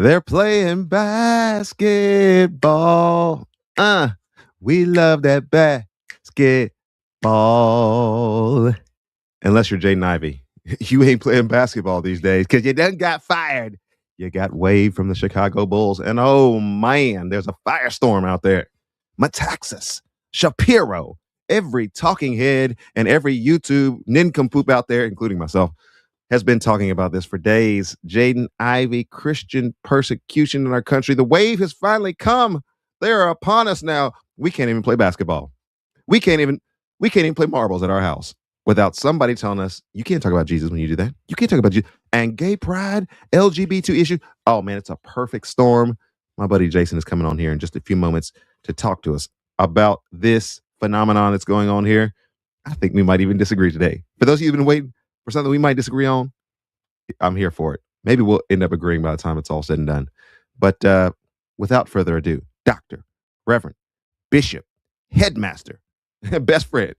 They're playing basketball. We love that basketball. Unless you're Jaden Ivey. You ain't playing basketball these days because you done got fired. You got waived from the Chicago Bulls. And oh, man, there's a firestorm out there. Metaxas, Shapiro, every talking head and every YouTube nincompoop out there, including myself, has been talking about this for days. Jaden Ivey, Christian persecution in our country. The wave has finally come. They are upon us now. We can't even play basketball. We can't even play marbles at our house without somebody telling us, you can't talk about Jesus when you do that. You can't talk about Jesus. And gay pride, LGBT issue. Oh, man, it's a perfect storm. My buddy Jason is coming on here in just a few moments to talk to us about this phenomenon that's going on here. I think we might even disagree today. For those of you who've been waiting for something we might disagree on, I'm here for it. Maybe we'll end up agreeing by the time it's all said and done. But without further ado, Doctor, Reverend, Bishop, Headmaster, best friend,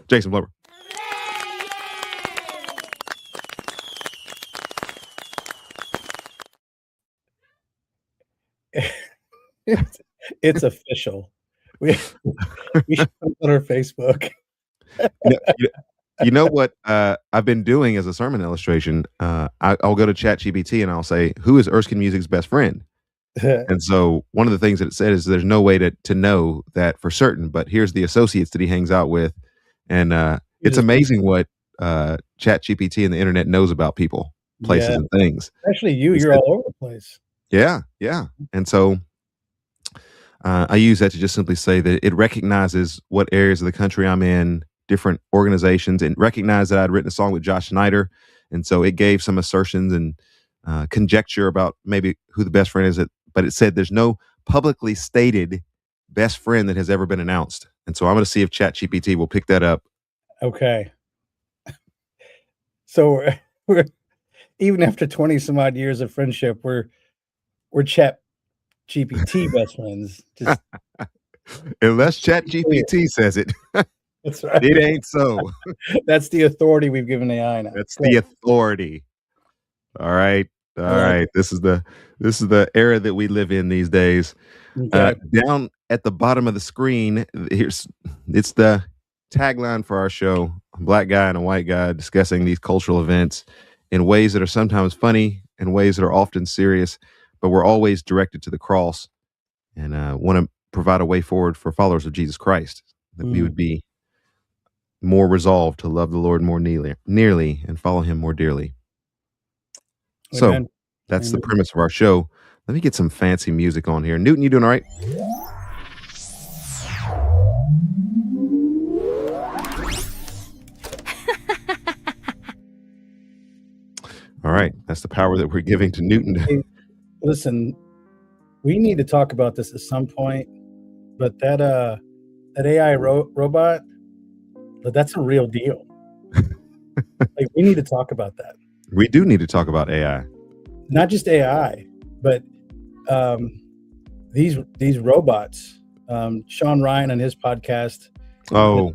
Jason Blower. It's official. We should put it on our Facebook. You know what I've been doing as a sermon illustration? I'll go to ChatGPT and I'll say, who is Erskine Music's best friend? And so one of the things that it said is there's no way to know that for certain, but here's the associates that he hangs out with. And it's amazing what ChatGPT and the internet knows about people, places, and things. Actually, you're all over the place. Yeah. And so I use that to just simply say that it recognizes what areas of the country I'm in, different organizations, and recognized that I'd written a song with Josh Schneider. And so it gave some assertions and conjecture about maybe who the best friend is. But it said there's no publicly stated best friend that has ever been announced. And so I'm going to see if ChatGPT will pick that up. Okay. So we're even after 20 some odd years of friendship, we're ChatGPT best friends. Unless ChatGPT says it. That's right. It ain't so. That's the authority we've given AI now. That's the authority. All right. This is the era that we live in these days. Okay. Down at the bottom of the screen, it's the tagline for our show: a black guy and a white guy discussing these cultural events in ways that are sometimes funny and ways that are often serious, but we're always directed to the cross and want to provide a way forward for followers of Jesus Christ, that we would be more resolved to love the Lord more nearly and follow him more dearly. Amen. So that's the premise of our show. Let me get some fancy music on here. Newton, you doing all right? All right. That's the power that we're giving to Newton. Hey, listen, we need to talk about this at some point, but that AI robot, that's a real deal. Like, we need to talk about that. We do need to talk about AI. Not just AI, but these robots. Sean Ryan on his podcast. Oh,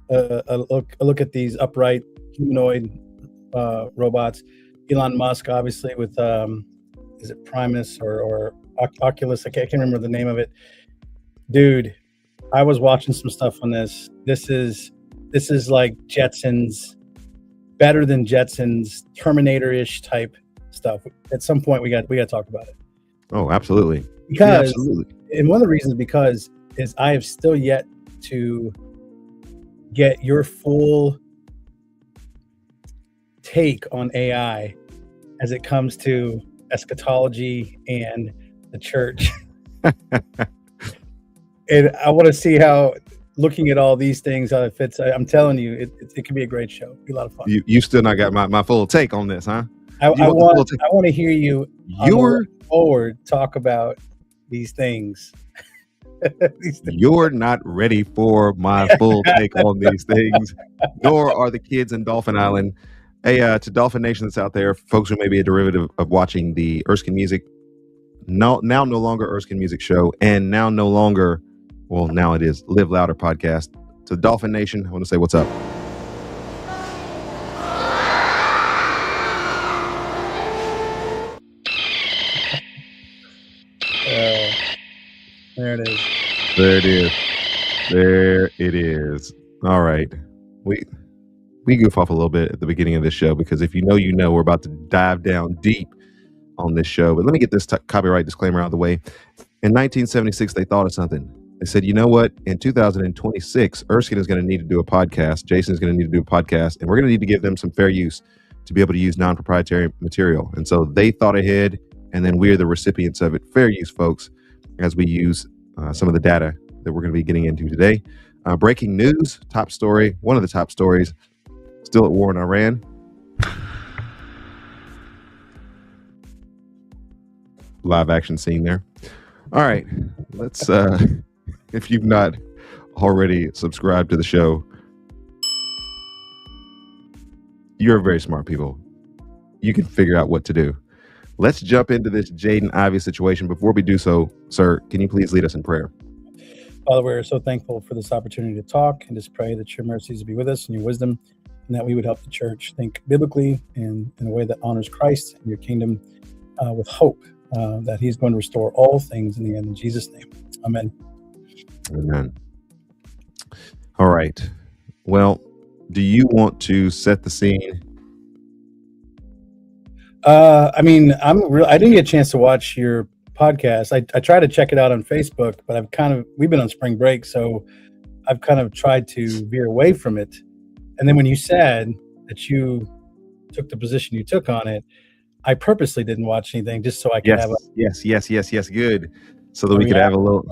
a look at these upright humanoid robots. Elon Musk, obviously, with is it Primus or Oculus? I can't remember the name of it. Dude, I was watching some stuff on this. This is like Jetsons, better than Jetsons, Terminator-ish type stuff. At some point, we got to talk about it. Oh, absolutely. Because, and one of the reasons is I have still yet to get your full take on AI as it comes to eschatology and the church. And I want to see how, looking at all these things, how it fits. I'm telling you, it could be a great show. It'd be a lot of fun. You still not got my full take on this, huh? I want to hear you forward talk about these things. You're not ready for my full take on these things, nor are the kids in Dolphin Island. Hey, to Dolphin Nation that's out there, folks who may be a derivative of watching the Erskine Music, now no longer Erskine Music show, and now no longer, well, now it is Live Louder podcast. To the Dolphin Nation, I want to say what's up. There it is. There it is. All right. We goof off a little bit at the beginning of this show because if you know, you know, we're about to dive down deep on this show. But let me get this copyright disclaimer out of the way. In 1976, they thought of something. They said, you know what? In 2026, Erskine is going to need to do a podcast. Jason is going to need to do a podcast. And we're going to need to give them some fair use to be able to use non-proprietary material. And so they thought ahead, and then we're the recipients of it. Fair use, folks, as we use some of the data that we're going to be getting into today. Breaking news, top story, one of the top stories, still at war in Iran. Live action scene there. All right, let's, if you've not already subscribed to the show, you're very smart people. You can figure out what to do. Let's jump into this Jaden Ivey situation. Before we do so, sir, can you please lead us in prayer? Father, we're so thankful for this opportunity to talk and just pray that your mercies would be with us and your wisdom, and that we would help the church think biblically and in a way that honors Christ and your kingdom with hope that he's going to restore all things in the end. In Jesus' name, amen. Amen. All right. Well, do you want to set the scene? I mean, I didn't get a chance to watch your podcast. I tried to check it out on Facebook, but we've been on spring break, so I've kind of tried to veer away from it. And then when you said that you took the position you took on it, I purposely didn't watch anything just so I could have yes, good. So that we could have a little.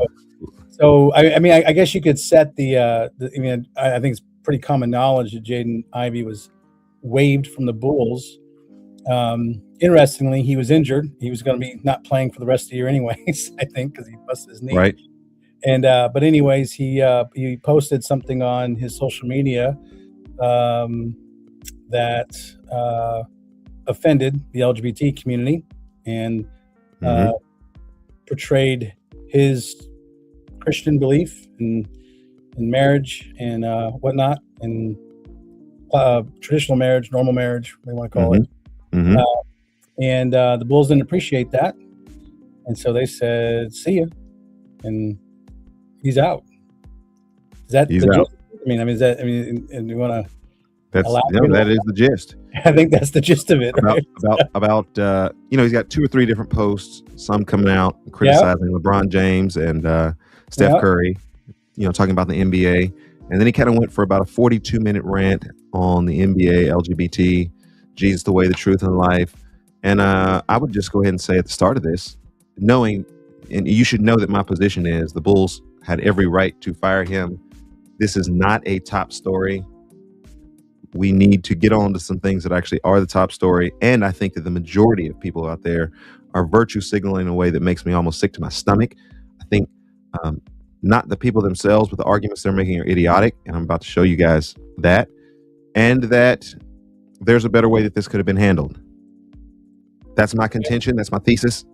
So I mean, I guess you could set I think it's pretty common knowledge that Jaden Ivey was waived from the Bulls. Interestingly, he was injured. He was going to be not playing for the rest of the year anyways, I think, because he busted his knee. Right. And but anyways, he posted something on his social media that offended the LGBT community and portrayed his Christian belief in marriage and whatnot, and traditional marriage, normal marriage, what you want to call it. And the Bulls didn't appreciate that, and so they said, "See ya," and he's out. Is that he's the out? Gist? And you want to? That is the gist. I think that's the gist of it. About he's got 2 or 3 different posts, some coming out criticizing LeBron James and Steph Curry, talking about the NBA, and then he kind of went for about a 42-minute rant on the NBA, LGBT, Jesus, the way, the truth, and the life. And I would just go ahead and say at the start of this, knowing, and you should know that my position is the Bulls had every right to fire him. This is not a top story. We need to get on to some things that actually are the top story. And I think that the majority of people out there are virtue signaling in a way that makes me almost sick to my stomach. I think not the people themselves, but the arguments they're making are idiotic. And I'm about to show you guys that. And that there's a better way that this could have been handled. That's my contention. That's my thesis.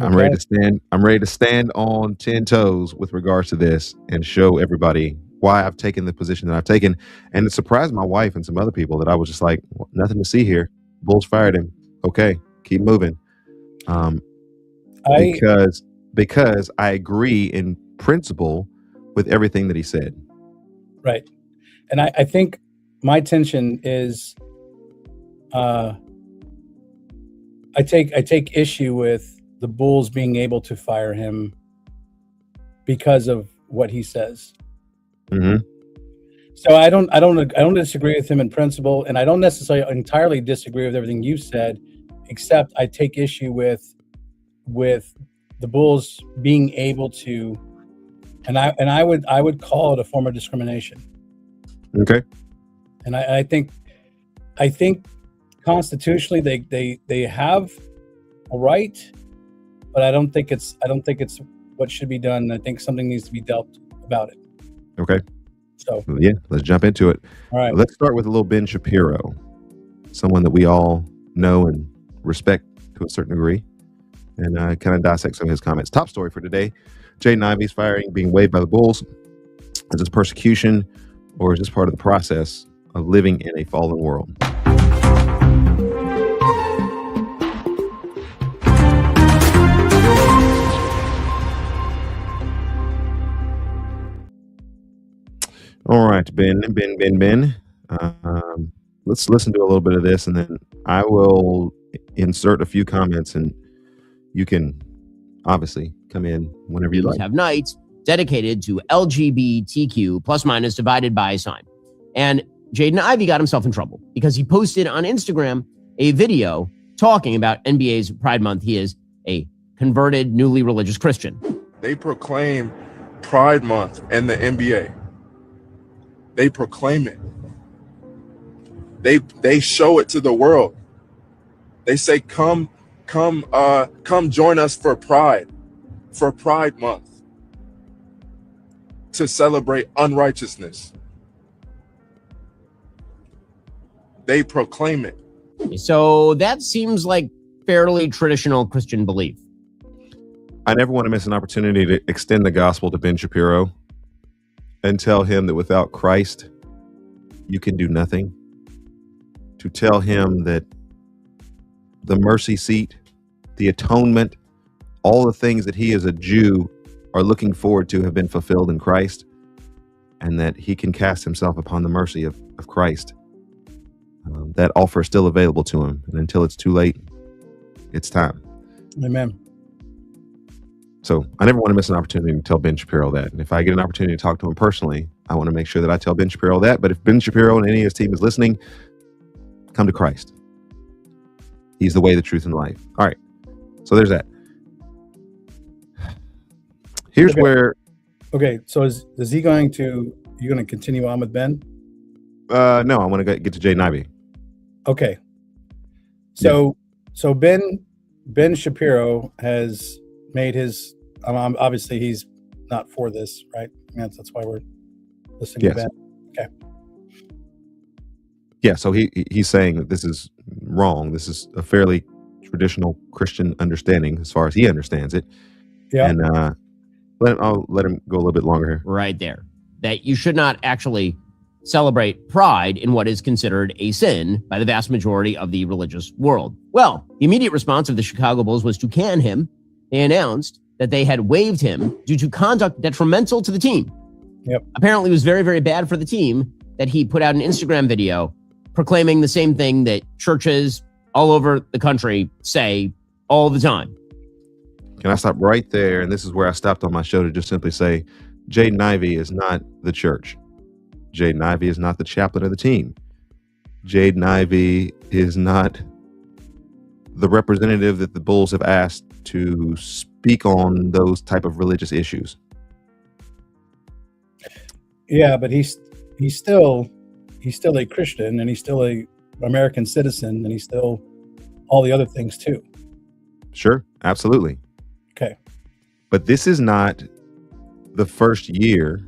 Okay. I'm ready to stand on 10 toes with regards to this and show everybody why I've taken the position that I've taken. And it surprised my wife and some other people that I was just like, well, nothing to see here. Bulls fired him. Okay, keep moving. Because I agree in principle with everything that he said. Right. And I think my tension is I take issue with the Bulls being able to fire him because of what he says. So I don't disagree with him in principle, and I don't necessarily entirely disagree with everything you said, except I take issue with the Bulls being able to, and I would call it a form of discrimination. Okay. And I think constitutionally they have a right, but I don't think it's what should be done. I think something needs to be dealt about it. Okay. So yeah, let's jump into it. All right. Let's start with a little Ben Shapiro, someone that we all know and respect to a certain degree, and kind of dissect some of his comments. Top story for today: Jaden Ivey's firing being waived by the Bulls. Is this persecution, or is this part of the process of living in a fallen world? All right, Ben. Let's listen to a little bit of this, and then I will insert a few comments, and you can obviously come in whenever you like. Have nights dedicated to LGBTQ plus minus divided by a sign. And Jaden Ivey got himself in trouble because he posted on Instagram a video talking about NBA's Pride Month. He is a converted, newly religious Christian. They proclaim Pride Month and the NBA. They proclaim it. They show it to the world. They say, come join us for Pride Month, to celebrate unrighteousness. They proclaim it. So that seems like fairly traditional Christian belief. I never want to miss an opportunity to extend the gospel to Ben Shapiro and tell him that without Christ, you can do nothing. To tell him that the mercy seat, the atonement, all the things that he as a Jew are looking forward to have been fulfilled in Christ, and that he can cast himself upon the mercy of Christ. That offer is still available to him. And until it's too late, it's time. Amen. So I never want to miss an opportunity to tell Ben Shapiro that. And if I get an opportunity to talk to him personally, I want to make sure that I tell Ben Shapiro that. But if Ben Shapiro and any of his team is listening, come to Christ. He's the way, the truth, and the life. All right. So there's that. Here's where. Okay. So is he going to, you're going to continue on with Ben? No, I want to get to Jaden Ivey. Okay. So Ben Shapiro has made his, obviously he's not for this, right? That's why we're listening to Ben. Okay. Yeah, so he's saying that this is wrong. This is a fairly traditional Christian understanding as far as he understands it. Yeah. And I'll let him go a little bit longer here. Right there. That you should not actually celebrate pride in what is considered a sin by the vast majority of the religious world. Well, the immediate response of the Chicago Bulls was to can him. They announced that they had waived him due to conduct detrimental to the team. Yep. Apparently, it was very, very bad for the team that he put out an Instagram video proclaiming the same thing that churches all over the country say all the time. Can I stop right there? And this is where I stopped on my show to just simply say, Jaden Ivey is not the church. Jaden Ivey is not the chaplain of the team. Jaden Ivey is not the representative that the Bulls have asked to speak on those type of religious issues. Yeah, but he's still a Christian, and he's still a American citizen, and he's still all the other things too. Sure, absolutely. Okay. But this is not the first year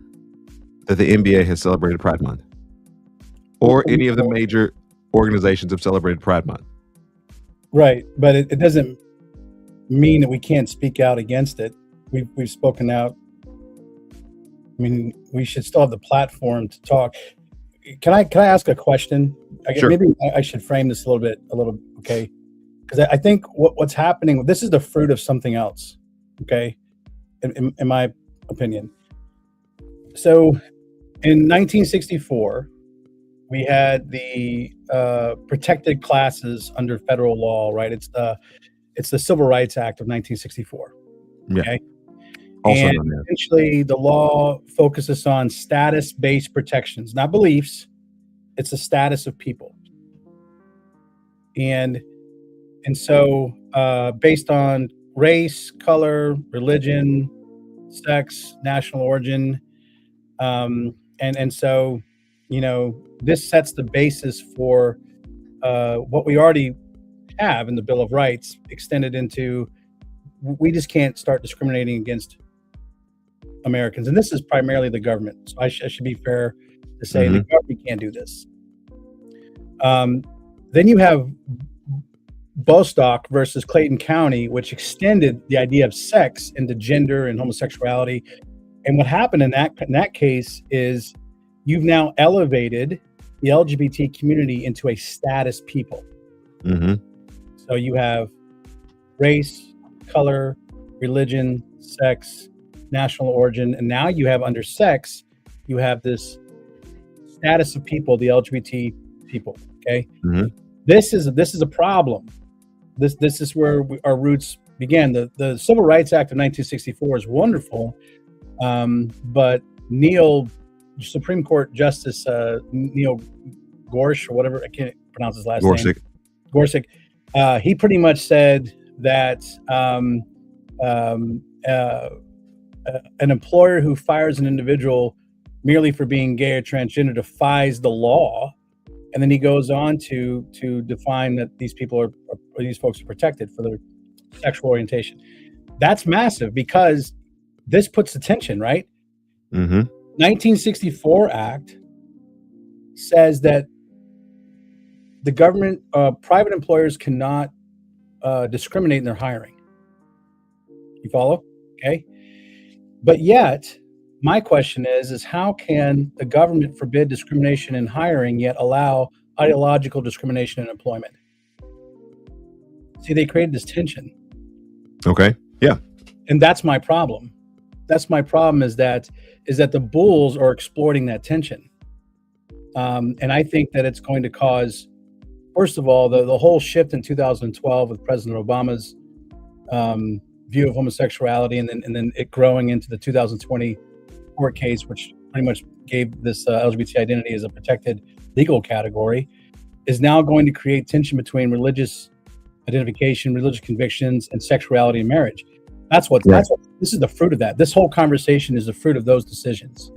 that the NBA has celebrated Pride Month, or any of the major organizations have celebrated Pride Month. Right, but it doesn't mean that we can't speak out against it. We've spoken out. I mean, we should still have the platform to talk. Can I ask a question? Sure. Maybe I should frame this a little, okay? Because I think what's happening, this is the fruit of something else, okay? In my opinion. So in 1964, we had the protected classes under federal law, right? It's the Civil Rights Act of 1964. Yeah. Okay. Also and essentially, the law focuses on status-based protections, not beliefs. It's the status of people. And so based on race, color, religion, sex, national origin, and so, this sets the basis for what we already have in the Bill of Rights extended into, we just can't start discriminating against Americans. And this is primarily the government. So I should be fair to say the government can't do this. Then you have Bostock versus Clayton County, which extended the idea of sex into gender and homosexuality. And what happened in that case is you've now elevated the LGBT community into a status people. Mm-hmm. So you have race, color, religion, sex, national origin, and now you have under sex, you have this status of people, the LGBT people. Okay, Mhm. this is a problem. This is where our roots began. The Civil Rights Act of 1964 is wonderful, but Supreme Court Justice Neil Gorsuch, or whatever, I can't pronounce his last name. Gorsuch. He pretty much said that an employer who fires an individual merely for being gay or transgender defies the law. And then he goes on to define that these folks are protected for their sexual orientation. That's massive because this puts the tension, right? Mm-hmm. 1964 Act says that the government, private employers cannot discriminate in their hiring. You follow? Okay. But yet, my question is how can the government forbid discrimination in hiring yet allow ideological discrimination in employment? See, they created this tension. Okay. Yeah. And that's my problem. That's my problem is that the bulls are exploiting that tension. And I think that it's going to cause, first of all, the whole shift in 2012 with President Obama's view of homosexuality, and then it growing into the 2020 court case, which pretty much gave this LGBT identity as a protected legal category, is now going to create tension between religious identification, religious convictions, and sexuality in marriage. That's what this is the fruit of that. This whole conversation is the fruit of those decisions.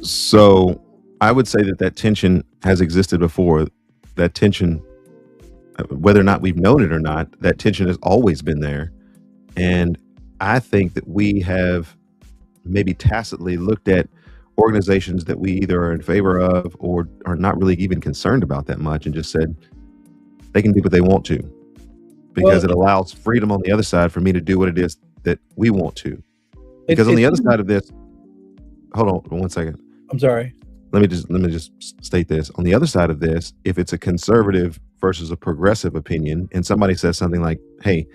So I would say that tension has existed before. That tension, whether or not we've known it or not, that tension has always been there. And I think that we have maybe tacitly looked at organizations that we either are in favor of or are not really even concerned about that much and just said they can do what they want to because it allows freedom on the other side for me to do what it is that we want to. Because on the other side of this, hold on 1 second. I'm sorry. Let me just state this. On the other side of this, if it's a conservative versus a progressive opinion and somebody says something like, hey,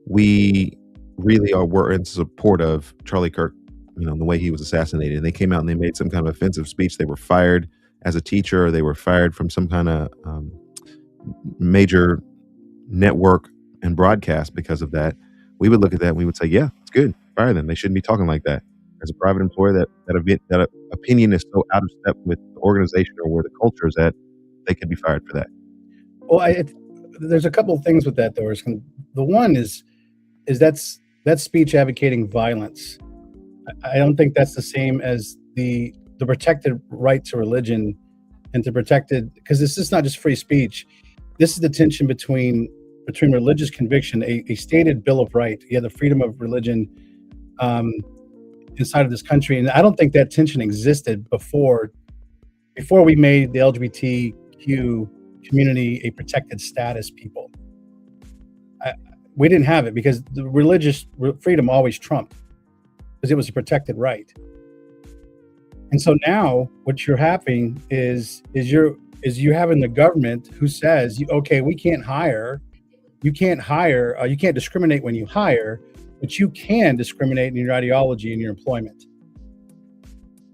we really were in support of Charlie Kirk, the way he was assassinated, and they came out and they made some kind of offensive speech. They were fired as a teacher, or they were fired from some kind of major network and broadcast because of that. We would look at that and we would say, yeah, it's good. Fire them. They shouldn't be talking like that. As a private employer, that opinion is so out of step with the organization or where the culture is at, they could be fired for that. Well, there's a couple of things with that, though. The one is that's speech advocating violence. I don't think that's the same as the protected right to religion and to protected, because this is not just free speech. This is the tension between religious conviction, a stated Bill of Rights. You have the freedom of religion inside of this country, and I don't think that tension existed before we made the LGBTQ community a protected status people. We didn't have it because the religious freedom always trumped, because it was a protected right. And so now what you're having is you having the government who says, okay, we can't hire, you can't discriminate when you hire, but you can discriminate in your ideology and your employment.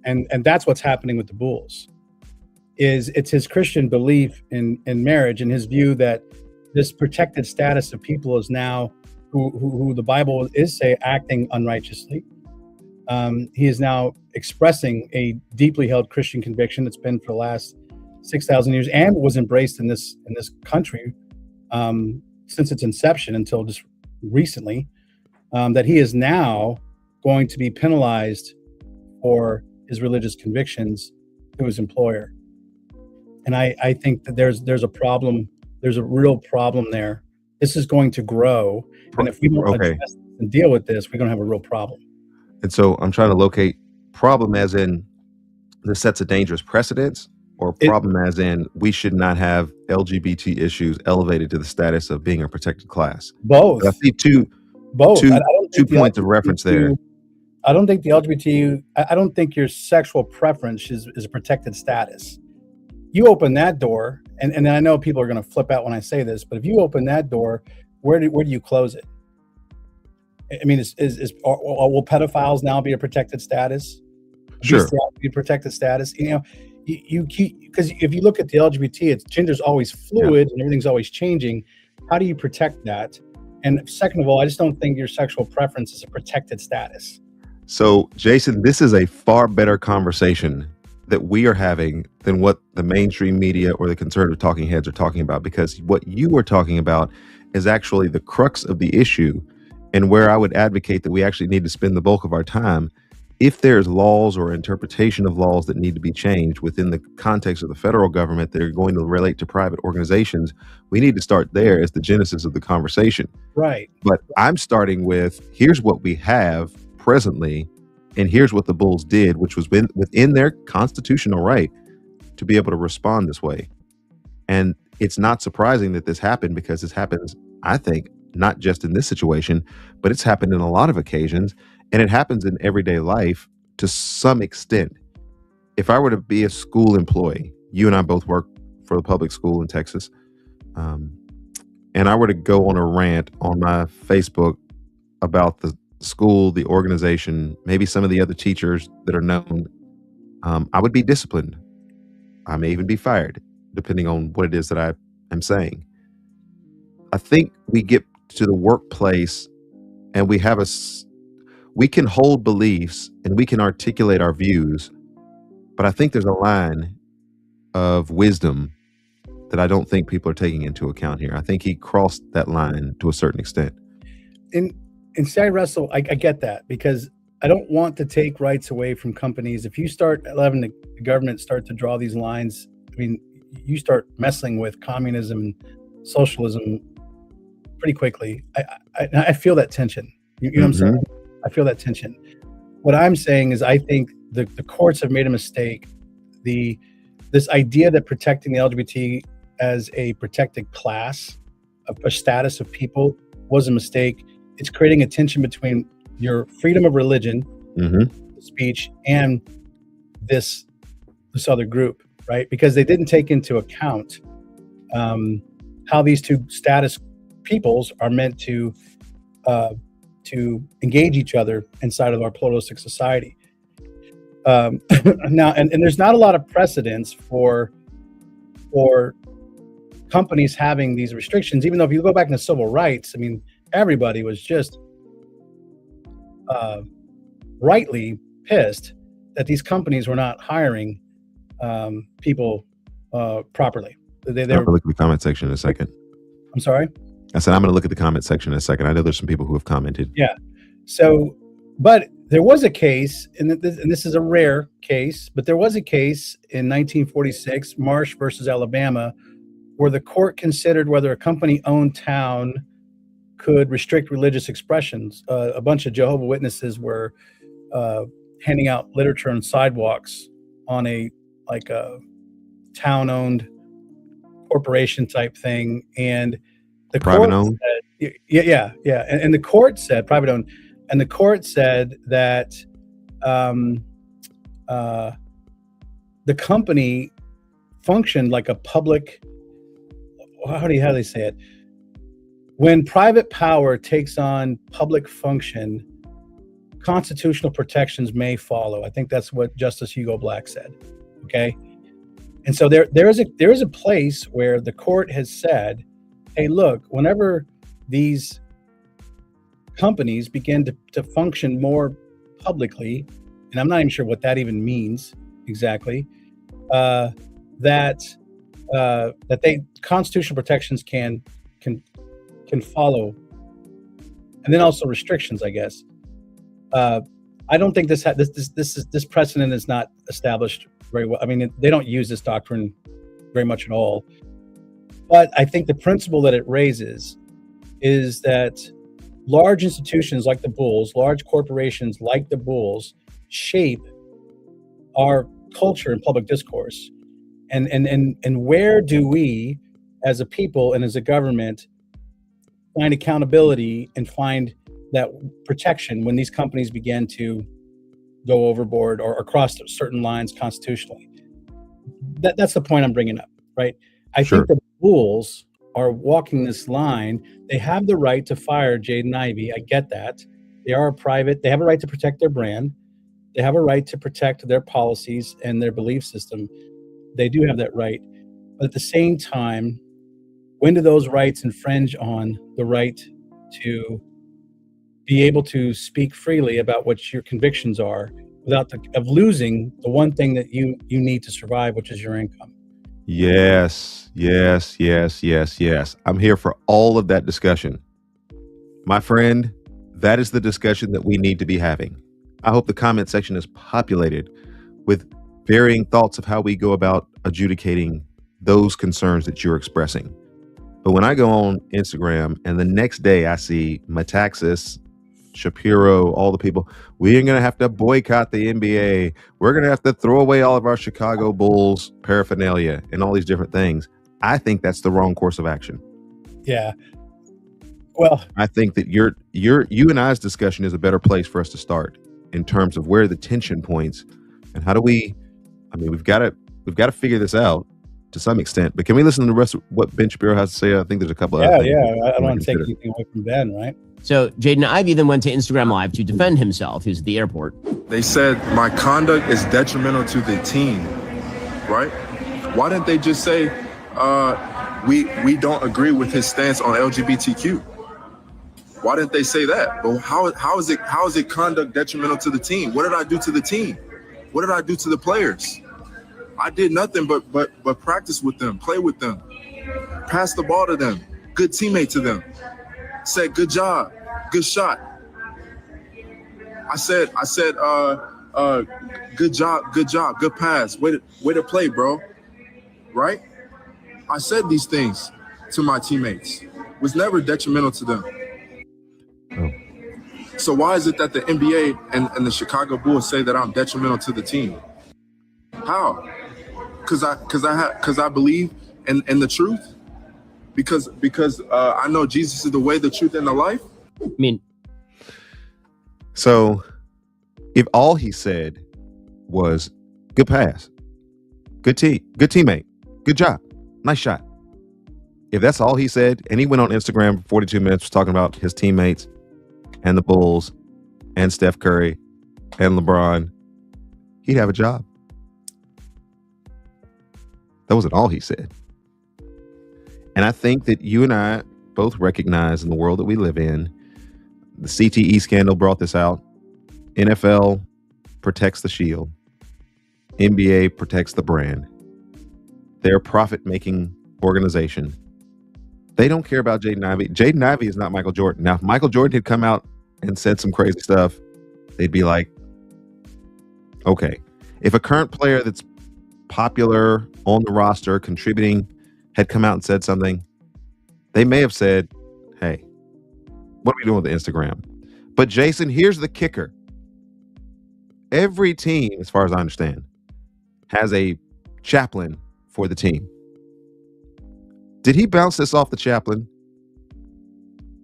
And that's what's happening with the bulls. It's his Christian belief in marriage and his view that this protected status of people is now who the Bible is acting unrighteously. He is now expressing a deeply held Christian conviction that's been for the last 6,000 years and was embraced in this country since its inception until just recently, that he is now going to be penalized for his religious convictions to his employer. And I think that there's a problem. There's a real problem there. This is going to grow. And if we don't address and deal with this, we're going to have a real problem. And so I'm trying to locate problem as in this sets a dangerous precedence, or problem as in we should not have LGBT issues elevated to the status of being a protected class. Both. I see two points of reference there. I don't think the LGBT, I don't think your sexual preference is a protected status. You open that door, and I know people are going to flip out when I say this, but if you open that door, where do you close it? I mean, will pedophiles now be a protected status? Sure. Be a protected status? because if you look at the LGBT, it's gender's always fluid and everything's always changing. How do you protect that? And second of all, I just don't think your sexual preference is a protected status. So, Jason, this is a far better conversation that we are having than what the mainstream media or the conservative talking heads are talking about, because what you are talking about is actually the crux of the issue, and where I would advocate that we actually need to spend the bulk of our time. If there's laws or interpretation of laws that need to be changed within the context of the federal government that are going to relate to private organizations, we need to start there as the genesis of the conversation. Right. But I'm starting with, here's what we have presently, and here's what the Bulls did, which was within their constitutional right to be able to respond this way. And it's not surprising that this happened, because this happens, I think, not just in this situation, but it's happened in a lot of occasions, and it happens in everyday life to some extent. If I were to be a school employee, you and I both work for the public school in Texas, and I were to go on a rant on my Facebook about the school, the organization, maybe some of the other teachers that are known, I would be disciplined. I may even be fired, depending on what it is that I am saying. I think we get to the workplace and we can hold beliefs and we can articulate our views, but I think there's a line of wisdom that I don't think people are taking into account here. I think he crossed that line to a certain extent. And see, Russell, I get that, because I don't want to take rights away from companies. If you start letting the government start to draw these lines, I mean, you start messing with communism and socialism pretty quickly. I feel that tension. You know what I'm saying? I feel that tension. What I'm saying is, I think the courts have made a mistake. This idea that protecting the LGBT as a protected class, a status of people, was a mistake. It's creating a tension between your freedom of religion, speech, and this other group, right? Because they didn't take into account how these two status peoples are meant to engage each other inside of our pluralistic society. Now, and there's not a lot of precedence for companies having these restrictions, even though if you go back into civil rights, I mean, everybody was just rightly pissed that these companies were not hiring people properly. I'm going to look at the comment section in a second. I'm sorry? I said, I'm going to look at the comment section in a second. I know there's some people who have commented. Yeah. So, but there was a case, and this is a rare case, but there was a case in 1946, Marsh versus Alabama, where the court considered whether a company-owned town could restrict religious expressions. A bunch of Jehovah's Witnesses were handing out literature on sidewalks on a town-owned corporation type thing, and the private court owned. Said, yeah, and the court said private owned, and the court said that the company functioned like a public. How do they say it? When private power takes on public function, constitutional protections may follow. I think that's what Justice Hugo Black said. Okay, and so there is a place where the court has said, hey, look, whenever these companies begin to function more publicly, and I'm not even sure what that even means exactly, that they constitutional protections can follow, and then also restrictions, I guess. I don't think this precedent is not established very well. I mean, they don't use this doctrine very much at all. But I think the principle that it raises is that large institutions like the Bulls, large corporations like the Bulls, shape our culture and public discourse. And where do we, as a people and as a government, find accountability and find that protection when these companies begin to go overboard or cross certain lines constitutionally? That's the point I'm bringing up, right? I think the Bulls are walking this line. They have the right to fire Jaden Ivey. I get that. They are private. They have a right to protect their brand. They have a right to protect their policies and their belief system. They do have that right. But at the same time, when do those rights infringe on the right to be able to speak freely about what your convictions are without of losing the one thing that you need to survive, which is your income? Yes. I'm here for all of that discussion. My friend, that is the discussion that we need to be having. I hope the comment section is populated with varying thoughts of how we go about adjudicating those concerns that you're expressing. But when I go on Instagram and the next day I see Metaxas, Shapiro, all the people, we ain't going to have to boycott the NBA. We're going to have to throw away all of our Chicago Bulls paraphernalia and all these different things. I think that's the wrong course of action. Yeah. Well, I think that you and I's discussion is a better place for us to start in terms of where are the tension points and how do we've got to figure this out to some extent. But can we listen to the rest of what Ben Shapiro has to say? I think there's a couple of other things. I don't want to take anything away from Ben, right? So Jaden Ivey then went to Instagram Live to defend himself. He was at the airport. They said my conduct is detrimental to the team, right? Why didn't they just say we don't agree with his stance on LGBTQ? Why didn't they say that? Well, how is it conduct detrimental to the team? What did I do to the team? What did I do to the players? I did nothing but practice with them, play with them, pass the ball to them, good teammate to them. Said good job, good shot. I said, good job, good pass. Way to play, bro. Right? I said these things to my teammates. Was never detrimental to them. Oh. So why is it that the NBA and the Chicago Bulls say that I'm detrimental to the team? How? Because I believe in the truth. Because I know Jesus is the way, the truth, and the life. I mean, so if all he said was good pass, good teammate, good job, nice shot. If that's all he said, and he went on Instagram for 42 minutes talking about his teammates and the Bulls and Steph Curry and LeBron, he'd have a job. That wasn't all he said. And I think that you and I both recognize in the world that we live in, the CTE scandal brought this out. NFL protects the shield. NBA protects the brand. They're a profit-making organization. They don't care about Jaden Ivey. Jaden Ivey is not Michael Jordan. Now, if Michael Jordan had come out and said some crazy stuff, they'd be like, okay. If a current player that's popular on the roster, contributing, had come out and said something, they may have said, hey, what are we doing with the Instagram? But Jason, here's the kicker. Every team, as far as I understand, has a chaplain for the team. Did he bounce this off the chaplain?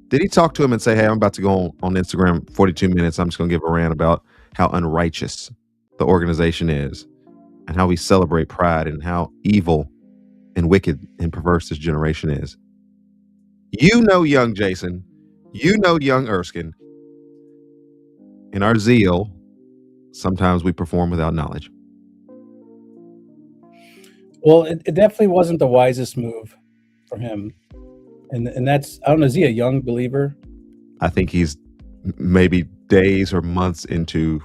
Did he talk to him and say, hey, I'm about to go on Instagram 42 minutes. I'm just going to give a rant about how unrighteous the organization is and how we celebrate pride and how evil and wicked and perverse this generation is. You know, young Jason, you know, young Erskine, in our zeal, sometimes we perform without knowledge. Well, it definitely wasn't the wisest move for him. And that's, I don't know, is he a young believer? I think he's maybe days or months into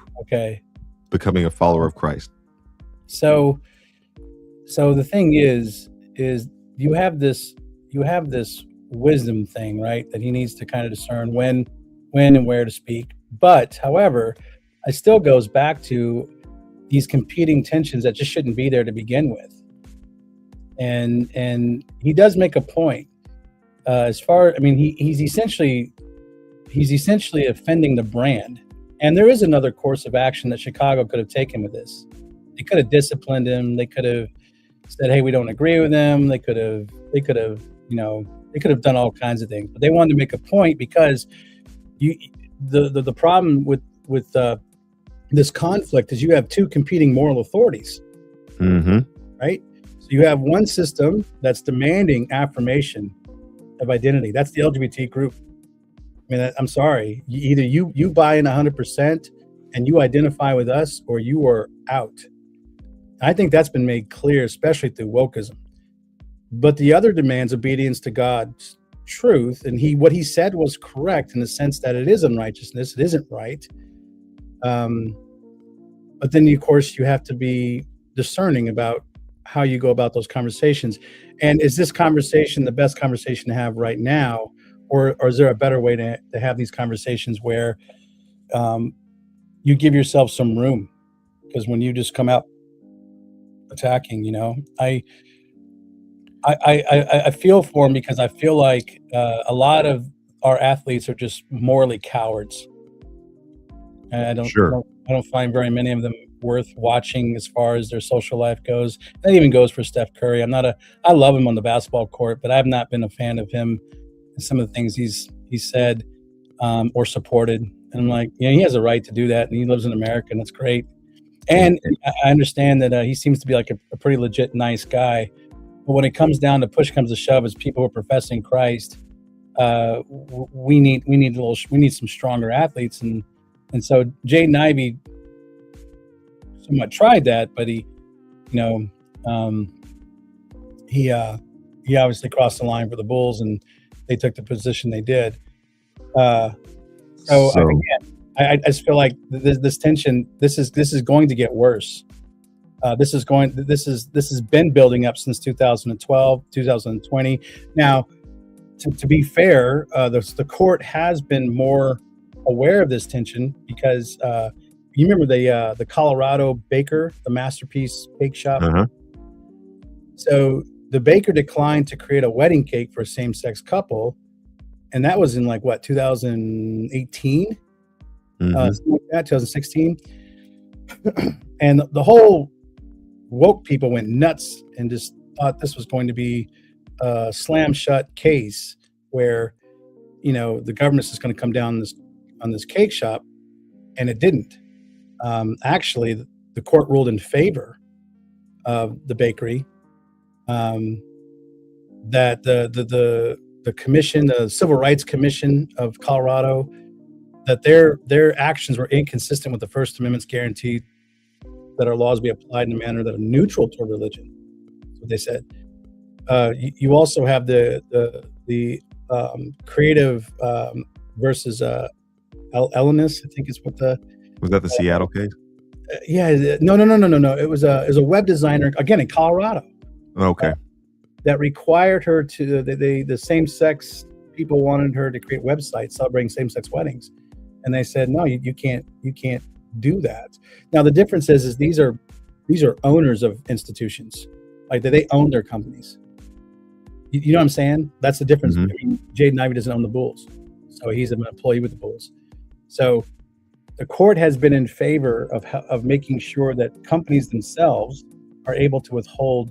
becoming a follower of Christ. So the thing is you have this wisdom thing, right? That he needs to kind of discern when and where to speak. But however, it still goes back to these competing tensions that just shouldn't be there to begin with. And he does make a point. He's essentially offending the brand. And there is another course of action that Chicago could have taken with this. They could have disciplined him. They could have said, hey, we don't agree with him. They could have done all kinds of things. But they wanted to make a point because the problem with this conflict is you have two competing moral authorities. Mm-hmm. Right? So you have one system that's demanding affirmation of identity. That's the LGBT group. I mean, I'm sorry. Either you buy in 100% and you identify with us or you are out. I think that's been made clear, especially through wokeism. But the other demands obedience to God's truth, and what he said was correct in the sense that it is unrighteousness, it isn't right. But then, of course, you have to be discerning about how you go about those conversations. And is this conversation the best conversation to have right now, or is there a better way to have these conversations where you give yourself some room? Because when you just come out attacking, I feel for him, because I feel like a lot of our athletes are just morally cowards. And I don't find very many of them worth watching as far as their social life goes. That even goes for Steph Curry. I love him on the basketball court, but I've not been a fan of him and some of the things he's said or supported. And I'm like, he has a right to do that, and he lives in America, and that's great. And I understand that he seems to be like a pretty legit nice guy. But when it comes down to push comes to shove, as people who are professing Christ, we need some stronger athletes, and so Jaden Ivey somewhat tried that, but he obviously crossed the line for the Bulls, and they took the position they did. Again, I just feel like this tension, this is going to get worse. This has been building up since 2012, 2020. Now, to be fair, the court has been more aware of this tension, because you remember the Colorado baker, the Masterpiece Cake Shop. Uh-huh. So the baker declined to create a wedding cake for a same-sex couple, and that was in 2018, something like that, 2016, and the whole woke people went nuts and just thought this was going to be a slam shut case where the government's just going to come down on this cake shop, and it didn't. Actually, the court ruled in favor of the bakery, that the commission, the Civil Rights Commission of Colorado, that their actions were inconsistent with the First Amendment's guarantee that our laws be applied in a manner that are neutral toward religion. That's what they said. You also have the creative versus Ellenus, I think is what was that the Seattle case? No. It was a web designer, again, in Colorado. Okay. That required her to the same-sex people wanted her to create websites celebrating same-sex weddings, and they said, no, you can't do that. Now the difference is these are owners of institutions, like they own their companies. You know what I'm saying? That's the difference. Mm-hmm. I mean, Jaden Ivey doesn't own the Bulls, so he's an employee with the Bulls. So the court has been in favor of making sure that companies themselves are able to withhold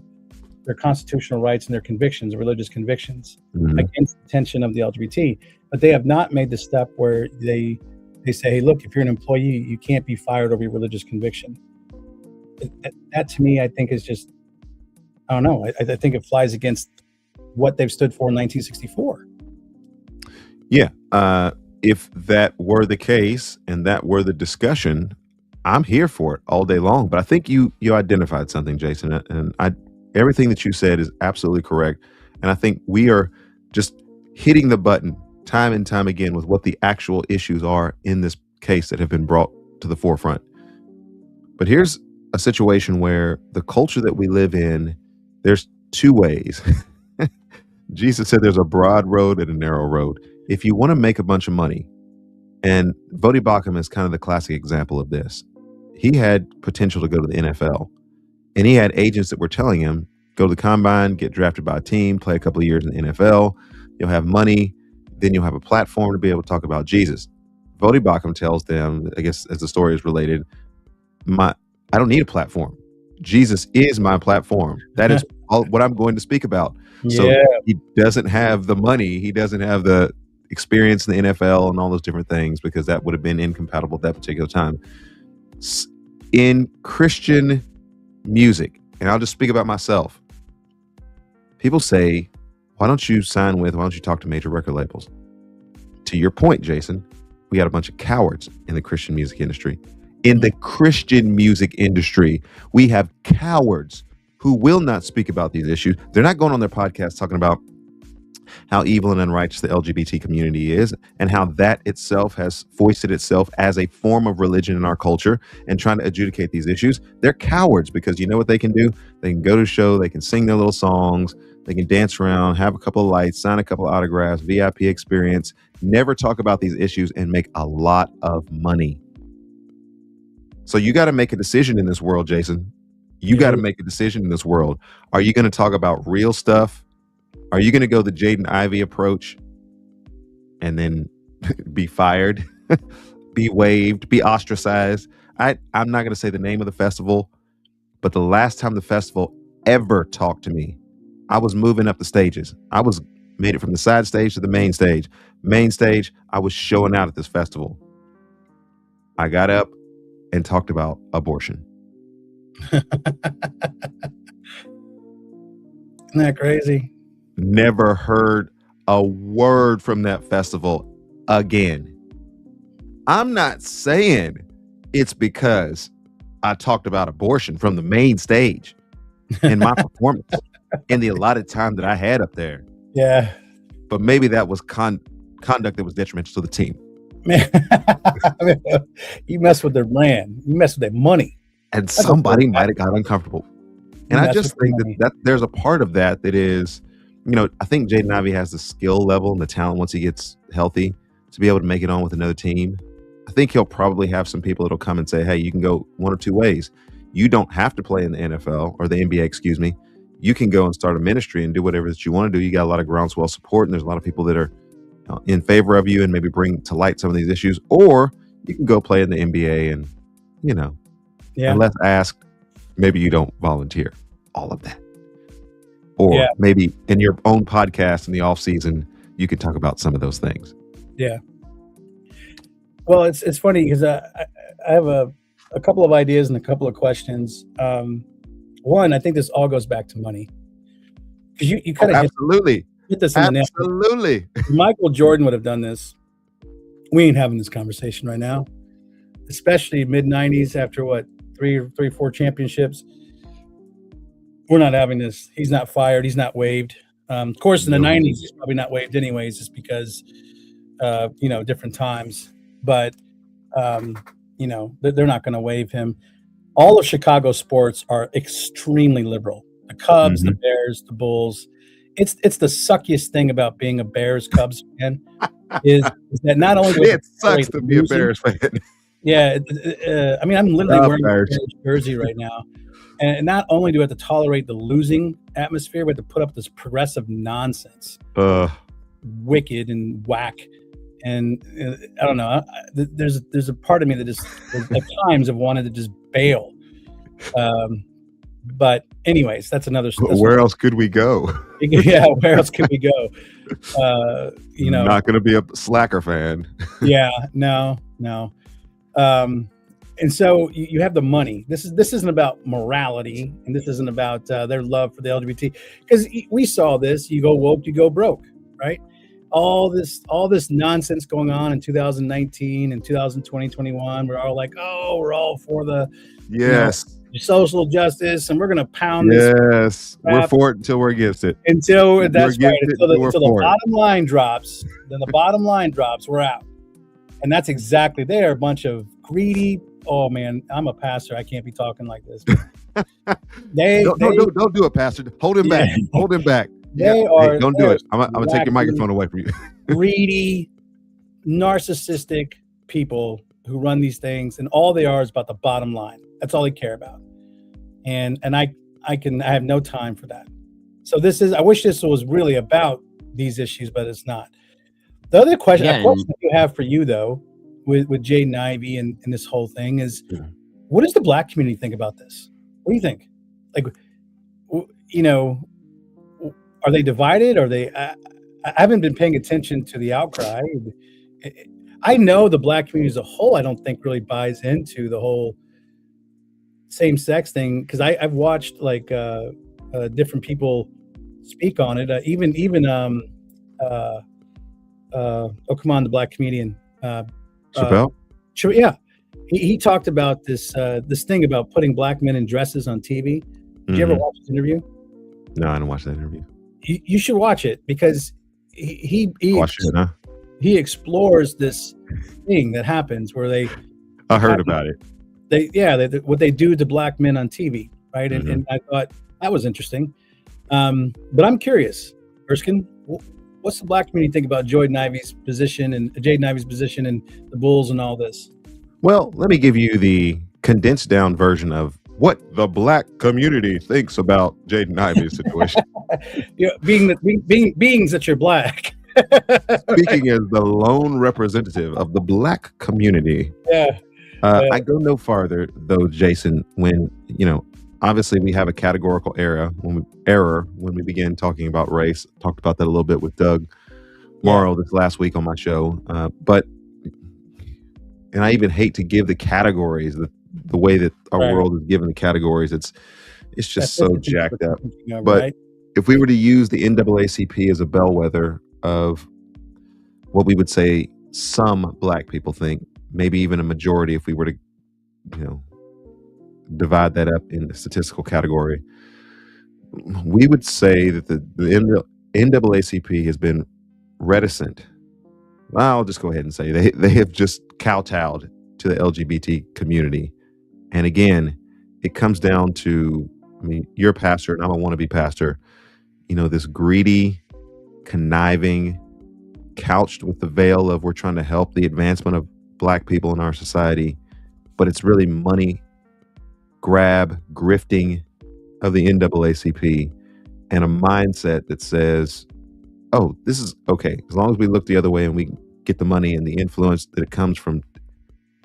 their constitutional rights and their convictions, religious convictions, against the tension of the LGBT. But they have not made the step where they say, hey, look, if you're an employee, you can't be fired over your religious conviction. That to me, I think is just, I don't know. I think it flies against what they've stood for in 1964. Yeah. If that were the case and that were the discussion, I'm here for it all day long. But I think you identified something, Jason, and everything that you said is absolutely correct. And I think we are just hitting the button time and time again with what the actual issues are in this case that have been brought to the forefront. But here's a situation where the culture that we live in, there's two ways. Jesus said there's a broad road and a narrow road. If you want to make a bunch of money, and Vodi Bakum is kind of the classic example of this. He had potential to go to the NFL, and he had agents that were telling him, go to the combine, get drafted by a team, play a couple of years in the NFL, you'll have money, then you'll have a platform to be able to talk about Jesus. Vodi Bakum tells them, I guess as the story is related, I don't need a platform. Jesus is my platform. That is all what I'm going to speak about. Yeah. So he doesn't have the money. He doesn't have the experience in the NFL and all those different things, because that would have been incompatible at that particular time. In Christian music, and I'll just speak about myself, people say, why don't you talk to major record labels? To your point, Jason, we got a bunch of cowards in the Christian music industry. In the Christian music industry, we have cowards who will not speak about these issues. They're not going on their podcast talking about how evil and unrighteous the LGBT community is and how that itself has foisted itself as a form of religion in our culture and trying to adjudicate these issues. They're cowards because you know what they can do? They can go to a show, they can sing their little songs, they can dance around, have a couple of lights, sign a couple of autographs, VIP experience, never talk about these issues and make a lot of money. So you got to make a decision in this world, Jason. You got to make a decision in this world. Are you going to talk about real stuff? Are you going to go the Jaden Ivey approach and then be fired, be waived, be ostracized? I'm not going to say the name of the festival, but the last time the festival ever talked to me, I was moving up the stages. Made it from the side stage to the main stage. Main stage, I was showing out at this festival. I got up and talked about abortion. Isn't that crazy? Never heard a word from that festival again. I'm not saying it's because I talked about abortion from the main stage in my performance and the allotted time that I had up there. Yeah. But maybe that was conduct that was detrimental to the team. Man, you mess with their brand, you mess with their money, and somebody might have got uncomfortable. And I just think that there's a part of that is, I think Jaden Ivey has the skill level and the talent once he gets healthy to be able to make it on with another team. I think he'll probably have some people that'll come and say, hey, you can go one of two ways. You don't have to play in the NFL or the NBA, excuse me. You can go and start a ministry and do whatever that you want to do. You got a lot of groundswell support, and there's a lot of people that are in favor of you and maybe bring to light some of these issues. Or you can go play in the NBA and, unless asked, maybe you don't volunteer. All of that. Or maybe in your own podcast in the off season, you could talk about some of those things. Yeah. Well, it's funny because I have a couple of ideas and a couple of questions. One, I think this all goes back to money. Because you kind of hit this in the nail. Absolutely. Michael Jordan would have done this. We ain't having this conversation right now, especially mid-90s after three, 4 championships. We're not having this. He's not fired. He's not waived. Of course, in the 90s, he's probably not waived anyways, just because, different times. But, they're not going to waive him. All of Chicago sports are extremely liberal. The Cubs, the Bears, the Bulls. It's the suckiest thing about being a Bears Cubs fan is that not only do it sucks to be a Bears fan. Yeah, I'm literally wearing a Bears jersey right now. And not only do we have to tolerate the losing atmosphere, we have to put up this progressive nonsense. Wicked and whack. And I don't know. There's a part of me that just at times have wanted to just bail. But anyways, that's another. Where else could we go? Yeah, where else could we go? Not going to be a Slacker fan. Yeah, no. And so you have the money. This isn't about morality, and this isn't about their love for the LGBT. Because we saw this. You go woke, you go broke, right? All this nonsense going on in 2019 and 2020, 21. We're all like, we're all for the social justice, and we're going to pound this. Yes, we're for it until we're against it. Until the bottom line drops. Then the bottom line drops. We're out. And that's exactly there. A bunch of greedy. Oh man, I'm a pastor. I can't be talking like this. Don't do it, Pastor. Hold him back. Hold him back. Don't do it. I'm gonna take your microphone away from you. Greedy, narcissistic people who run these things, and all they are is about the bottom line. That's all they care about. And I have no time for that. So I wish this was really about these issues, but it's not. The other question, a question that you have for you though, with Jaden Ivey and this whole thing is, what does the Black community think about this? What do you think? Like, are they divided? Are they? I haven't been paying attention to the outcry. I know the Black community as a whole, I don't think really buys into the whole same-sex thing, because I've watched different people speak on it. Even the Black comedian. Chappelle? Yeah. he talked about this thing about putting black men in dresses on TV. Did you ever watch his interview? No, I didn't watch that interview. You should watch it because he explores this thing that happens where I heard about it. What they do to black men on TV, right? And I thought that was interesting. But I'm curious, Erskine, what's the black community think about Jaden Ivey's position and the Bulls and all this? Well, let me give you the condensed down version of what the black community thinks about Jaden Ivey's situation. being that you're black. Speaking as the lone representative of the black community. I go no farther though, Jason, when, obviously we have a categorical error when we begin talking about race. Talked about that a little bit with Doug Morrow this last week on my show. And I even hate to give the categories the way that our world is given the categories. It's just so jacked up. But if we were to use the NAACP as a bellwether of what we would say some black people think, maybe even a majority if we were to, divide that up in the statistical category, we would say that the NAACP has been reticent. Well, I'll just go ahead and say they have just kowtowed to the LGBT community. And again, it comes down to, you're a pastor and I'm a wannabe pastor, this greedy, conniving, couched with the veil of we're trying to help the advancement of black people in our society, but it's really money grab, grifting of the NAACP and a mindset that says, oh, this is okay. As long as we look the other way and we get the money and the influence that it comes from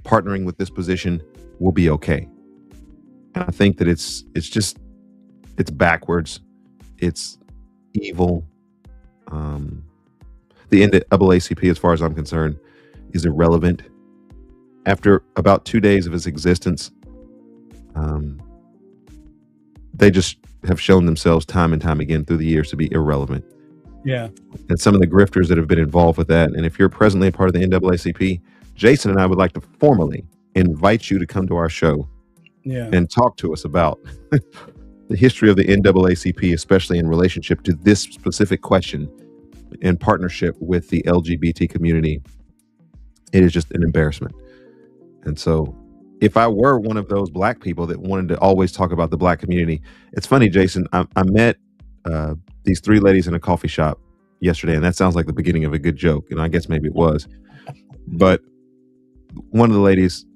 partnering with this position, we'll be okay. And I think that it's backwards. It's evil. The NAACP, as far as I'm concerned, is irrelevant. After about 2 days of its existence, they just have shown themselves time and time again through the years to be irrelevant. Yeah. And some of the grifters that have been involved with that. And if you're presently a part of the NAACP, Jason and I would like to formally invite you to come to our show and talk to us about the history of the NAACP, especially in relationship to this specific question in partnership with the LGBT community. It is just an embarrassment. And so if I were one of those black people that wanted to always talk about the black community, it's funny, Jason, I met these three ladies in a coffee shop yesterday, and that sounds like the beginning of a good joke, and I guess maybe it was. But one of the ladies,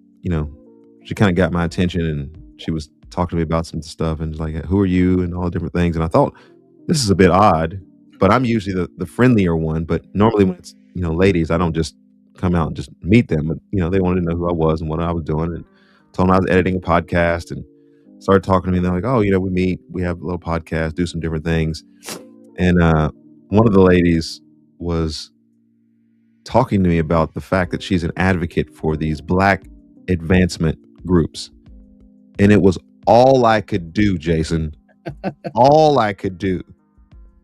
she kind of got my attention, and she was talking to me about some stuff, and was like, who are you, and all the different things. And I thought, this is a bit odd, but I'm usually the friendlier one. But normally when it's, ladies, I don't just come out and just meet them. But, they wanted to know who I was and what I was doing, and told them I was editing a podcast, and started talking to me. And they're like, oh, we meet, we have a little podcast, do some different things. And one of the ladies was talking to me about the fact that she's an advocate for these black advancement groups. And it was all I could do, Jason. All I could do.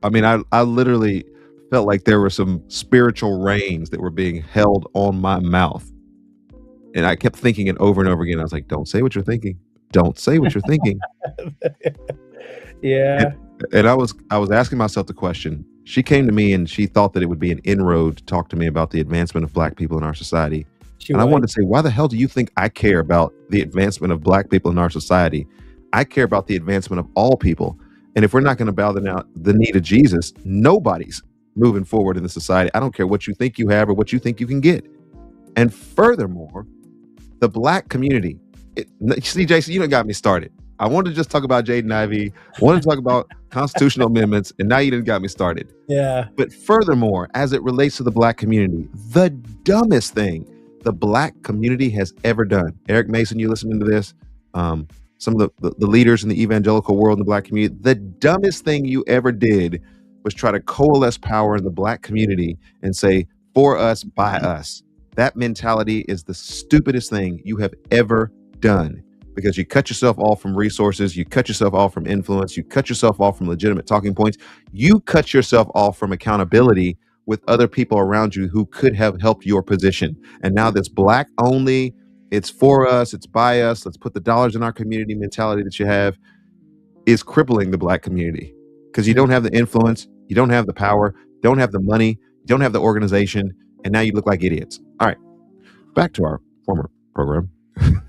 I literally felt like there were some spiritual reins that were being held on my mouth. And I kept thinking it over and over again. I was like, don't say what you're thinking. Don't say what you're thinking. Yeah. And I was asking myself the question. She came to me and she thought that it would be an inroad to talk to me about the advancement of black people in our society. I wanted to say, why the hell do you think I care about the advancement of black people in our society? I care about the advancement of all people. And if we're not going to bow the knee to Jesus, nobody's moving forward in the society. I don't care what you think you have or what you think you can get. And furthermore, the black community, see, Jason, you done got me started. I wanted to just talk about Jaden Ivey, wanted to talk about constitutional amendments, and now you done got me started. Yeah. But furthermore, as it relates to the black community, the dumbest thing the black community has ever done. Eric Mason, you listening to this? Some of the leaders in the evangelical world in the black community, the dumbest thing you ever did was try to coalesce power in the black community and say, for us, by us. That mentality is the stupidest thing you have ever done, because you cut yourself off from resources, you cut yourself off from influence, you cut yourself off from legitimate talking points, you cut yourself off from accountability with other people around you who could have helped your position. And now this black only it's for us, it's by us, let's put the dollars in our community mentality that you have is crippling the black community because you don't have the influence, you don't have the power, you don't have the money, you don't have the organization, and now you look like idiots. All right, back to our former program.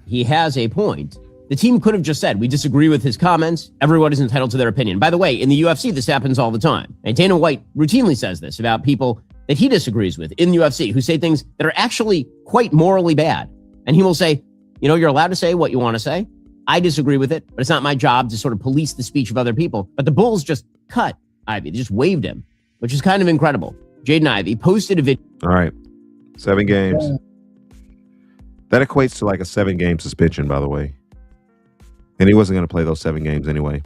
He has a point. The team could have just said, we disagree with his comments. Everyone is entitled to their opinion. By the way, in the UFC, this happens all the time. And Dana White routinely says this about people that he disagrees with in the UFC who say things that are actually quite morally bad. And he will say, you're allowed to say what you want to say. I disagree with it, but it's not my job to sort of police the speech of other people. But the Bulls just cut Ivey. They just waived him, which is kind of incredible. Jaden Ivey posted a video. All right, 7 games. That equates to like a 7-game suspension, by the way. And he wasn't going to play those 7 games anyway.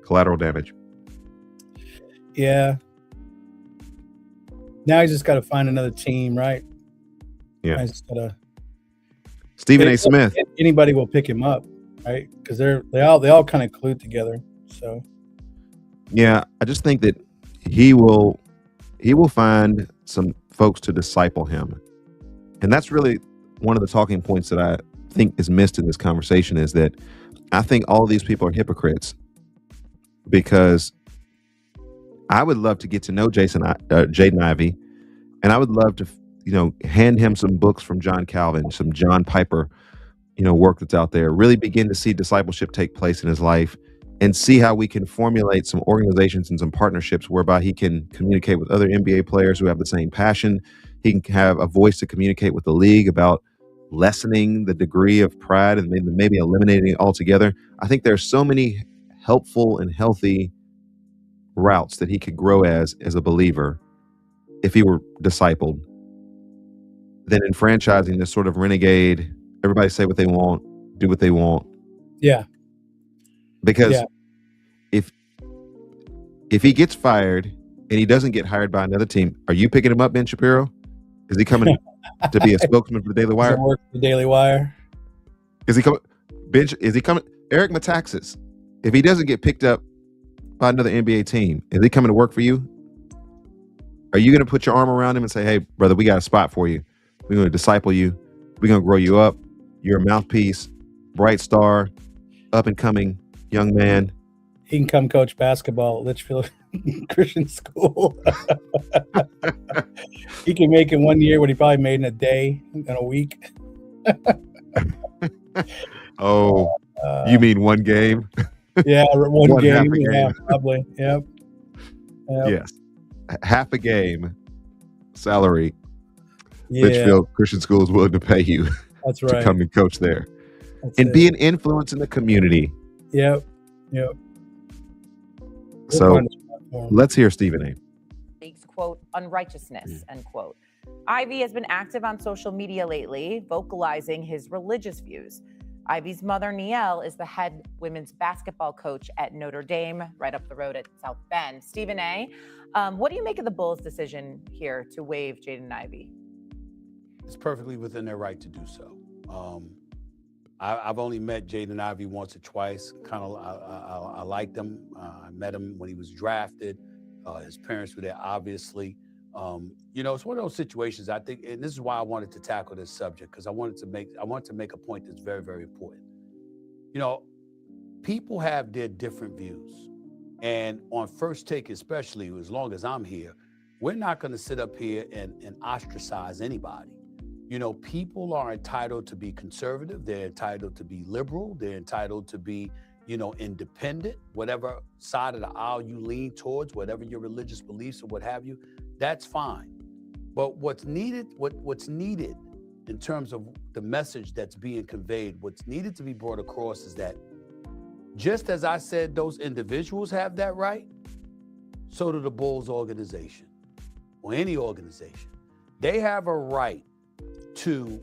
Collateral damage. Yeah. Now he's just got to find another team, right? Yeah. He's just got to. Stephen A. Smith. Anybody will pick him up, right? Because they all kind of collude together. So. Yeah, I just think that he will find some folks to disciple him, and that's really one of the talking points that I think is missed in this conversation is that I think all of these people are hypocrites because I would love to get to know Jaden Ivey, and I would love to, hand him some books from John Calvin, some John Piper, work that's out there, really begin to see discipleship take place in his life and see how we can formulate some organizations and some partnerships whereby he can communicate with other NBA players who have the same passion. He can have a voice to communicate with the league about lessening the degree of pride and maybe eliminating it altogether. I think there's so many helpful and healthy routes that he could grow as a believer if he were discipled than enfranchising this sort of renegade, everybody say what they want, do what they want. Yeah. Because if he gets fired and he doesn't get hired by another team, are you picking him up, Ben Shapiro? Is he coming to be a spokesman for the Daily Wire? Work for the Daily Wire. Is he coming? Is he coming? Eric Metaxas, if he doesn't get picked up by another NBA team, is he coming to work for you? Are you going to put your arm around him and say, hey, brother, we got a spot for you. We're going to disciple you. We're going to grow you up. You're a mouthpiece, bright star, up and coming young man. He can come coach basketball at Litchfield Christian School. He can make in 1 year what he probably made in a day, in a week. Oh, you mean one game? Yeah, one game. Half a game. Yeah, probably. Yep. Yes. Half a game salary. Yeah. Litchfield Christian School is willing to pay you That's right. to come and coach there. That's and it. be an influence in the community. Yep. So let's hear Stephen A. Quote, unrighteousness, end quote. Ivey has been active on social media lately, vocalizing his religious views. Ivey's mother, Niele, is the head women's basketball coach at Notre Dame, right up the road at South Bend. Stephen A., what do you make of the Bulls' decision here to waive Jaden Ivey? It's perfectly within their right to do so. I've only met Jaden Ivey once or twice. I liked him. I met him when he was drafted. His parents were there, obviously. It's one of those situations, I think, and this is why I wanted to tackle this subject, because I wanted to make a point that's very, very important. People have their different views. And on First Take, especially, as long as I'm here, we're not going to sit up here and ostracize anybody. People are entitled to be conservative. They're entitled to be liberal. They're entitled to be, independent, whatever side of the aisle you lean towards, whatever your religious beliefs or what have you, that's fine. But what's needed in terms of the message that's being conveyed, what's needed to be brought across is that just as I said, those individuals have that right, so do the Bulls organization or any organization. They have a right to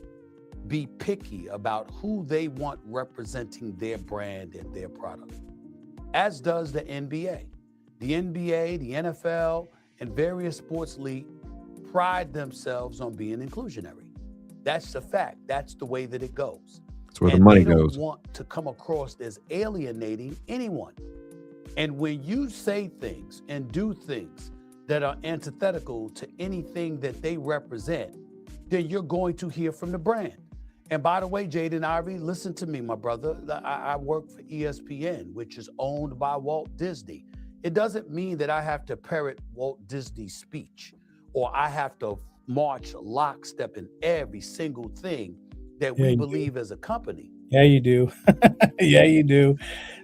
be picky about who they want representing their brand and their product, as does the NBA. The NBA, the NFL, and various sports leagues pride themselves on being inclusionary. That's a fact. That's the way that it goes. That's where the money goes. They don't want to come across as alienating anyone. And when you say things and do things that are antithetical to anything that they represent, then you're going to hear from the brand. And by the way, Jaden Ivey, listen to me, my brother. I work for ESPN, which is owned by Walt Disney. It doesn't mean that I have to parrot Walt Disney's speech, or I have to march lockstep in every single thing that we believe as a company. Yeah, you do. Yeah, you do.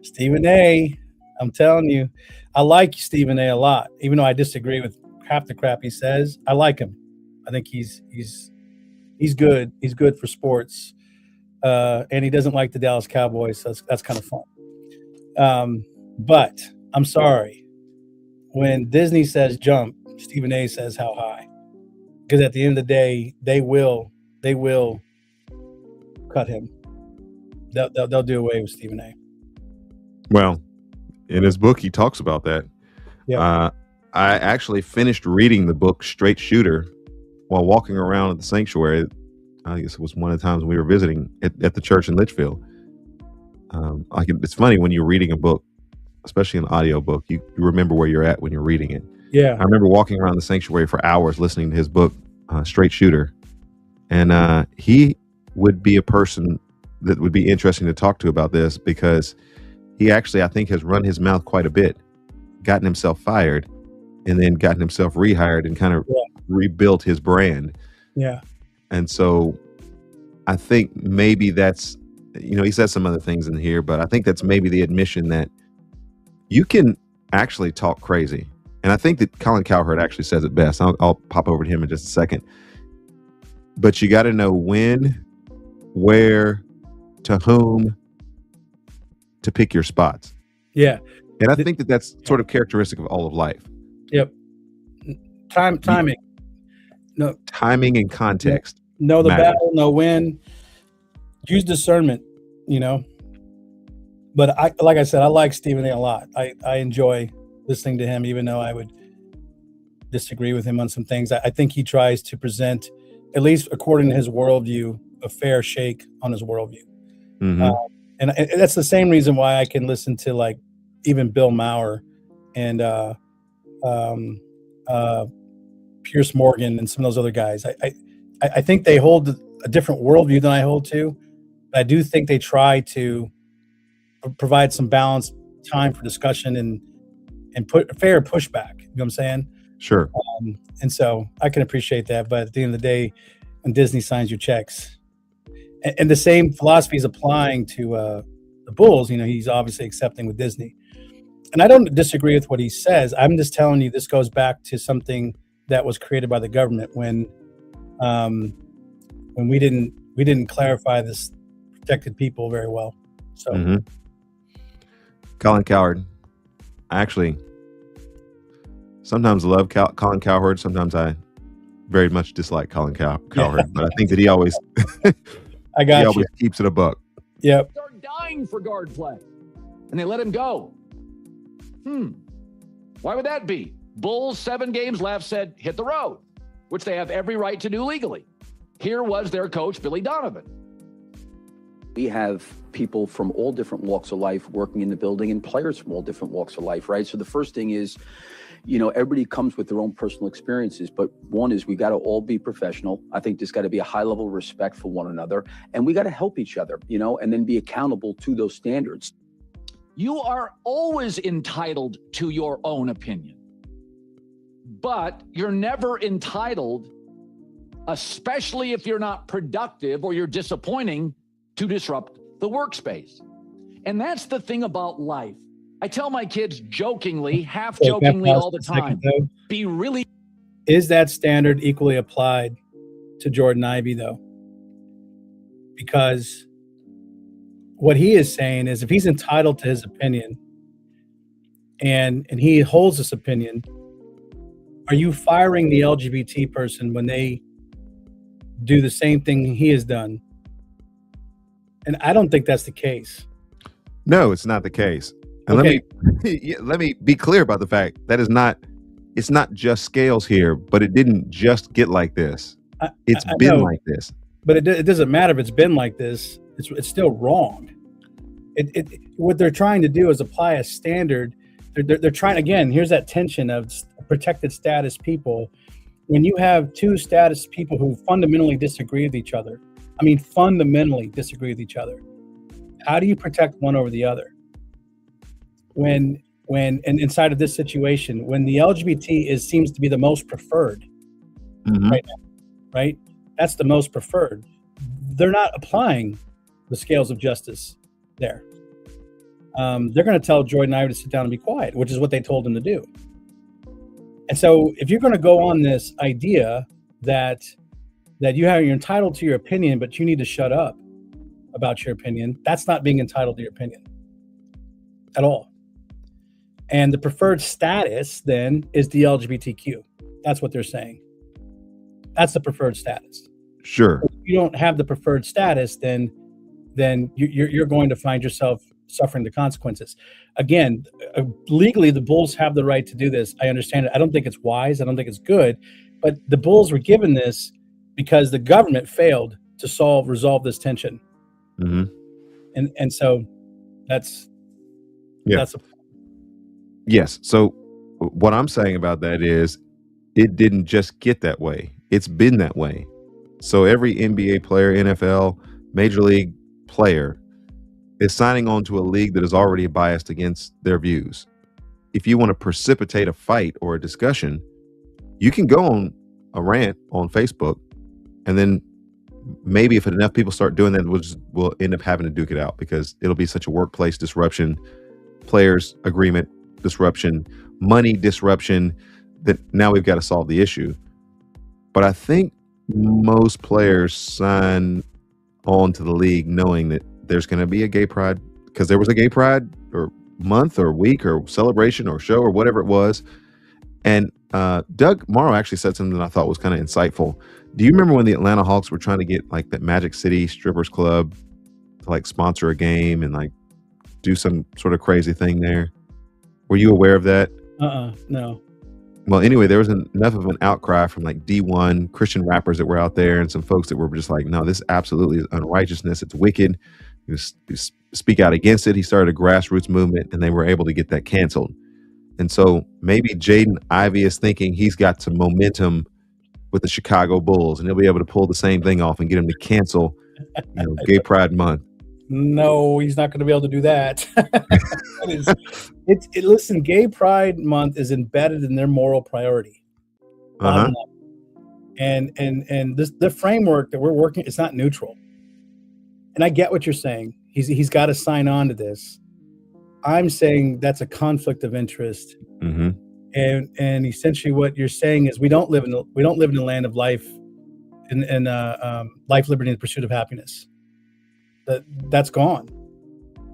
Stephen A., I'm telling you, I like Stephen A. a lot, even though I disagree with half the crap he says. I like him. I think he's good. He's good for sports, and he doesn't like the Dallas Cowboys, so that's kind of fun. But I'm sorry, when Disney says jump, Stephen A. says how high, because at the end of the day, they will cut him. They'll do away with Stephen A. Well, in his book, he talks about that. Yeah. I actually finished reading the book Straight Shooter while walking around at the sanctuary. I guess it was one of the times we were visiting at the church in Litchfield. It's funny when you're reading a book, especially an audio book, you remember where you're at when you're reading it. Yeah. I remember walking around the sanctuary for hours listening to his book, Straight Shooter. And he would be a person that would be interesting to talk to about this, because he actually, I think, has run his mouth quite a bit, gotten himself fired, and then gotten himself rehired and kind of rebuilt his brand. Yeah. And so I think maybe that's, he says some other things in here, but I think that's maybe the admission that you can actually talk crazy. And I think that Colin Cowherd actually says it best. I'll pop over to him in just a second. But you got to know when, where, to whom to pick your spots. Yeah. And I think that that's sort of characteristic of all of life. Yep. Timing. No. Timing and context. Know the matter. battle, know when. Use discernment, But like I said, I like Stephen A. a lot. I enjoy listening to him, even though I would disagree with him on some things. I think he tries to present, at least according to his worldview, a fair shake on his worldview. Mm-hmm. And that's the same reason why I can listen to, like, even Bill Maher and Pierce Morgan and some of those other guys. I think they hold a different worldview than I hold to. But I do think they try to provide some balanced time for discussion and put fair pushback. You know what I'm saying? Sure. And so I can appreciate that. But at the end of the day, when Disney signs your checks, and the same philosophy is applying to the Bulls, he's obviously accepting with Disney. And I don't disagree with what he says. I'm just telling you, this goes back to something that was created by the government when we didn't clarify this protected people very well. So, Colin Cowherd, I actually sometimes love Colin Cowherd. Sometimes I very much dislike Colin Cowherd, but I think that he always always keeps it a buck. Yep. They're dying for guard play, and they let him go. Why would that be? Bulls, 7 games left, said hit the road, which they have every right to do legally. Here was their coach, Billy Donovan. We have people from all different walks of life working in the building, and players from all different walks of life, right? So the first thing is, everybody comes with their own personal experiences, but one is we got to all be professional. I think there's got to be a high level of respect for one another, and we got to help each other, and then be accountable to those standards. You are always entitled to your own opinion, but you're never entitled, especially if you're not productive or you're disappointing, to disrupt the workspace. And that's the thing about life. I tell my kids jokingly, half jokingly all the time, be really. Is that standard equally applied to Jordan Ivey, though? Because what he is saying is, if he's entitled to his opinion and he holds this opinion, are you firing the LGBT person when they do the same thing he has done? And I don't think that's the case. No, it's not the case. And let me be clear about the fact that it's not just scales here, but it didn't just get like this. It's been like this. But it doesn't matter if it's been like this. It's still wrong. What they're trying to do is apply a standard. They're trying, again, here's that tension of protected status people. When you have two status people who fundamentally disagree with each other, I mean, fundamentally disagree with each other. How do you protect one over the other? When and inside of this situation, when the LGBT seems to be the most preferred right now, right? That's the most preferred. They're not applying the scales of justice there. They're going to tell Jaden Ivey to sit down and be quiet, which is what they told him to do. And so if you're going to go on this idea that you're entitled to your opinion, but you need to shut up about your opinion, that's not being entitled to your opinion at all. And the preferred status then is the LGBTQ. That's what they're saying. That's the preferred status. Sure. If you don't have the preferred status, then you're going to find yourself suffering the consequences. Again, legally, the Bulls have the right to do this. I understand it. I don't think it's wise. I don't think it's good. But the Bulls were given this because the government failed to resolve this tension. And so that's yes. So what I'm saying about that is it didn't just get that way. It's been that way. So every NBA player, NFL, Major League player is signing on to a league that is already biased against their views. If you want to precipitate a fight or a discussion, you can go on a rant on Facebook, and then maybe if enough people start doing that, we'll end up having to duke it out because it'll be such a workplace disruption, players agreement disruption, money disruption, that now we've got to solve the issue. But I think most players sign on to the league knowing that there's going to be a gay pride, because there was a gay pride or month or week or celebration or show or whatever it was. And Doug Morrow actually said something that I thought was kind of insightful. Do you remember when the Atlanta Hawks were trying to get like that Magic City Strippers Club to like sponsor a game and like do some sort of crazy thing there? Were you aware of that? No. Well, anyway, there was enough of an outcry from like D1 Christian rappers that were out there and some folks that were just like, no, this absolutely is unrighteousness. It's wicked. You speak out against it. He started a grassroots movement and they were able to get that canceled. And so maybe Jaden Ivey is thinking he's got some momentum with the Chicago Bulls and he'll be able to pull the same thing off and get him to cancel Gay Pride Month. No, he's not going to be able to do that. Listen, Gay Pride Month is embedded in their moral priority. And the framework that we're working, it's not neutral. And I get what you're saying. He's got to sign on to this. I'm saying that's a conflict of interest. And essentially, what you're saying is we don't live in a land of life, and life, liberty, and the pursuit of happiness. That's gone.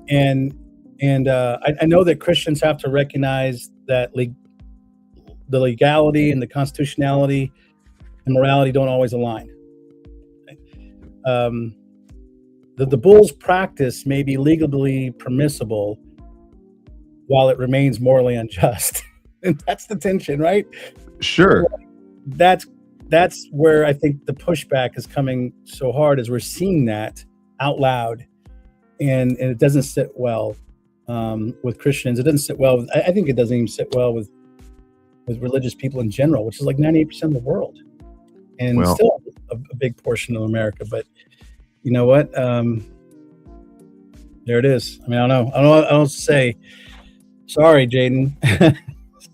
And I know that Christians have to recognize that the legality and the constitutionality and morality don't always align. The Bulls' practice may be legally permissible while it remains morally unjust. And that's the tension, right? Sure. That's where I think the pushback is coming so hard, as we're seeing that out loud, and it doesn't sit well with Christians. It doesn't sit well. I think it doesn't even sit well with religious people in general, which is like 98% of the world, and still a big portion of America. But you know what? There it is. I mean, I don't know what else to say. Sorry, Jaden.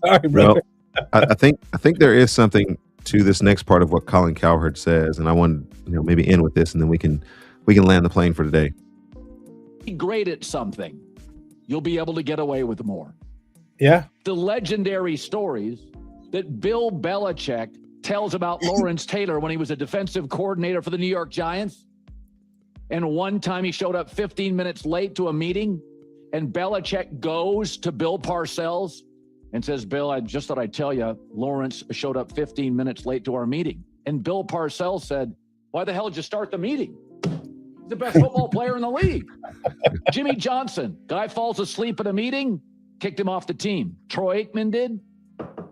Sorry, brother. Well, I think there is something to this next part of what Colin Cowherd says, and I want to maybe end with this, and then we can land the plane for today. Be great at something, you'll be able to get away with more. Yeah. The legendary stories that Bill Belichick tells about Lawrence Taylor when he was a defensive coordinator for the New York Giants. And one time he showed up 15 minutes late to a meeting, and Belichick goes to Bill Parcells and says, Bill, I just thought I'd tell you, Lawrence showed up 15 minutes late to our meeting. And Bill Parcells said, why the hell did you start the meeting? He's the best football player in the league. Jimmy Johnson, guy falls asleep at a meeting, kicked him off the team. Troy Aikman did.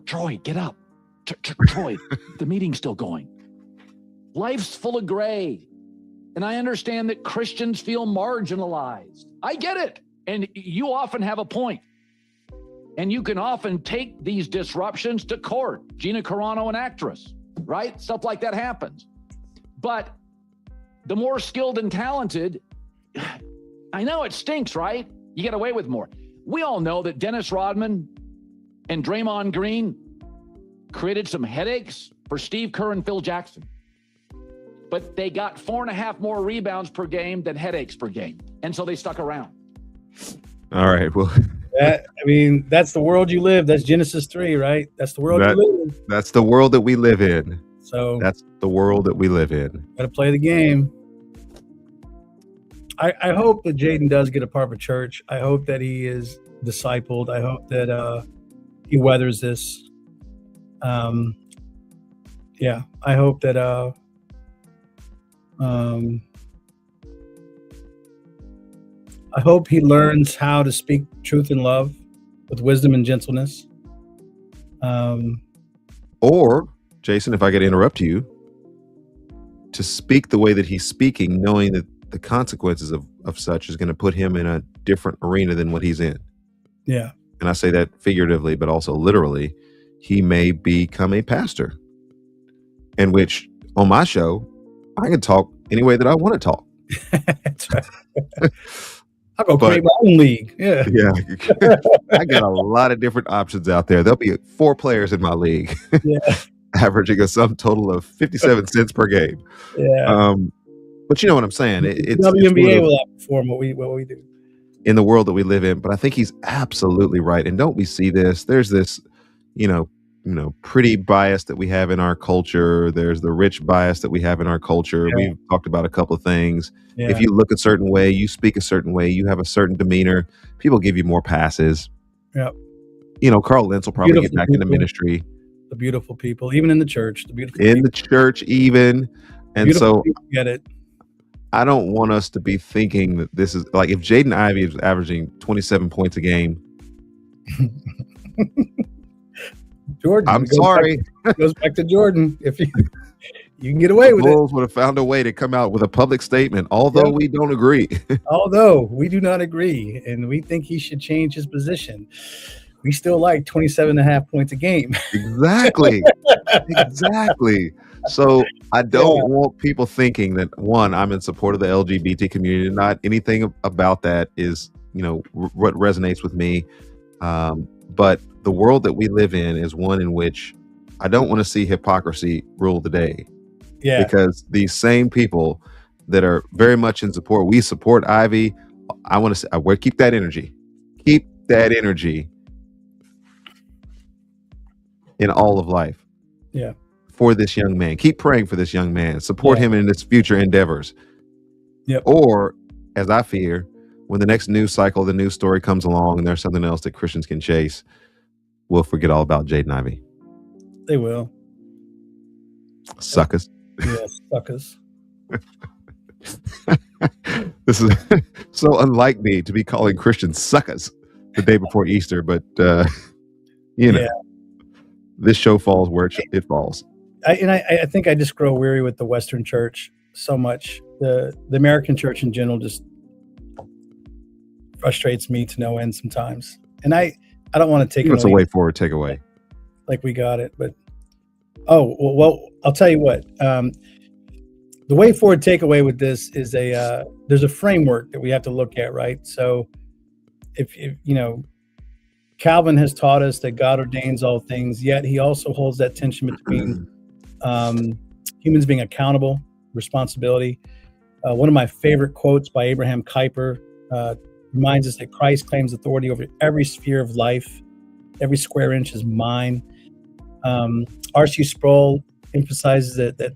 Troy, get up. Troy, the meeting's still going. Life's full of gray. And I understand that Christians feel marginalized. I get it. And you often have a point. And you can often take these disruptions to court. Gina Carano, an actress, right? Stuff like that happens. But the more skilled and talented, I know it stinks, right? You get away with more. We all know that Dennis Rodman and Draymond Green created some headaches for Steve Kerr and Phil Jackson. But they got 4.5 more rebounds per game than headaches per game. And so they stuck around. All right. Well, that's the world you live. That's Genesis 3, right? That's the world you live in. That's the world that we live in. So that's the world that we live in. Got to play the game. I hope that Jaden does get a part of a church. I hope that he is discipled. I hope that he weathers this. Yeah, I hope that I hope he learns how to speak truth in love with wisdom and gentleness. Or, Jason, if I could interrupt you, to speak the way that he's speaking, knowing that the consequences of such is going to put him in a different arena than what he's in. Yeah. And I say that figuratively, but also literally. He may become a pastor, in which on my show, I can talk any way that I want to talk. That's right. I'll go create my own league. Yeah. Yeah. I got a lot of different options out there. There'll be 4 players in my league. Yeah. Averaging a sum total of 57 cents per game. Yeah. But you know what I'm saying? It's WNBA will outperform what we do in the world that we live in. But I think he's absolutely right. And don't we see this? There's this, pretty bias that we have in our culture. There's the rich bias that we have in our culture. Yeah. We've talked about a couple of things. Yeah. If you look a certain way, you speak a certain way, you have a certain demeanor, people give you more passes. Yeah. Carl Lentz will probably get back into ministry. The beautiful people, even in the church, the church, even. And beautiful so get it. I don't want us to be thinking that this is like if Jaden Ivey is averaging 27 points a game. Jordan, I'm sorry. Goes back to Jordan. If you can get away with it. The Bulls would have found a way to come out with a public statement, although we don't agree. Although we do not agree, and we think he should change his position. We still like 27.5 points a game. Exactly. Exactly. So I don't want people thinking that, one, I'm in support of the LGBT community. Not anything about that is, what resonates with me. But the world that we live in is one in which I don't want to see hypocrisy rule the day. Yeah. Because these same people that are very much in support, we support Ivy. I want to say, keep that energy. Keep that energy in all of life. Yeah. For this young man. Keep praying for this young man. Support him in his future endeavors. Yep. Or, as I fear, when the next news cycle, the news story comes along and there's something else that Christians can chase, we'll forget all about Jaden Ivey. They will. Suckers. Yeah, suckers. This is so unlike me to be calling Christians suckers the day before Easter, but this show falls where it falls. I think I just grow weary with the Western church so much. The American church in general just frustrates me to no end sometimes. And I don't want to take it. It's a way forward takeaway. Like we got it, but well, I'll tell you what. The way forward takeaway with this is there's a framework that we have to look at, right? So if Calvin has taught us that God ordains all things, yet he also holds that tension between humans being accountable, responsibility. One of my favorite quotes by Abraham Kuyper reminds us that Christ claims authority over every sphere of life. Every square inch is mine. R.C. Sproul emphasizes that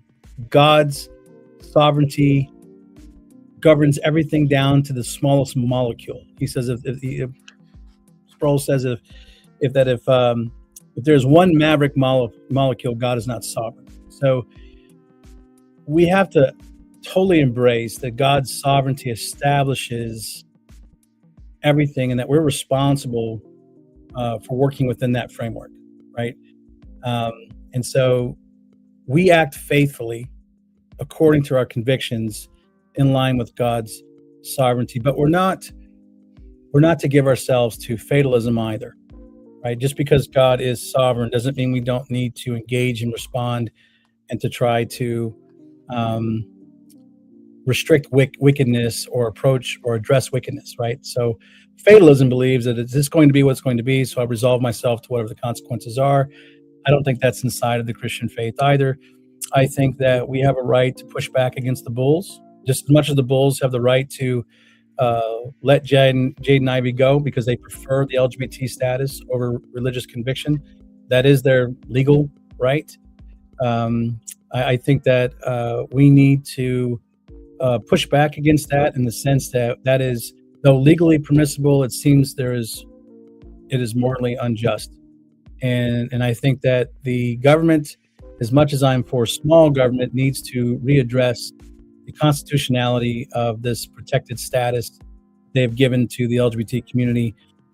God's sovereignty governs everything down to the smallest molecule. He says Sproul says if there's one maverick molecule, God is not sovereign. So we have to totally embrace that God's sovereignty establishes everything, and that we're responsible for working within that framework, right? And so we act faithfully according to our convictions in line with God's sovereignty, but we're not to give ourselves to fatalism either, right? Just because God is sovereign doesn't mean we don't need to engage and respond and to try to restrict wickedness or approach or address wickedness, right? So fatalism believes that it's just going to be what's going to be, so I resolve myself to whatever the consequences are. I don't think that's inside of the Christian faith either. I think that we have a right to push back against the bulls, just as much as the bulls have the right to let Jaden Ivey go because they prefer the LGBT status over religious conviction. That is their legal right. I think that we need to push back against that in the sense that is, though legally permissible, it seems it is morally unjust. And I think that the government, as much as I'm for small government, needs to readdress the constitutionality of this protected status they've given to the LGBT community.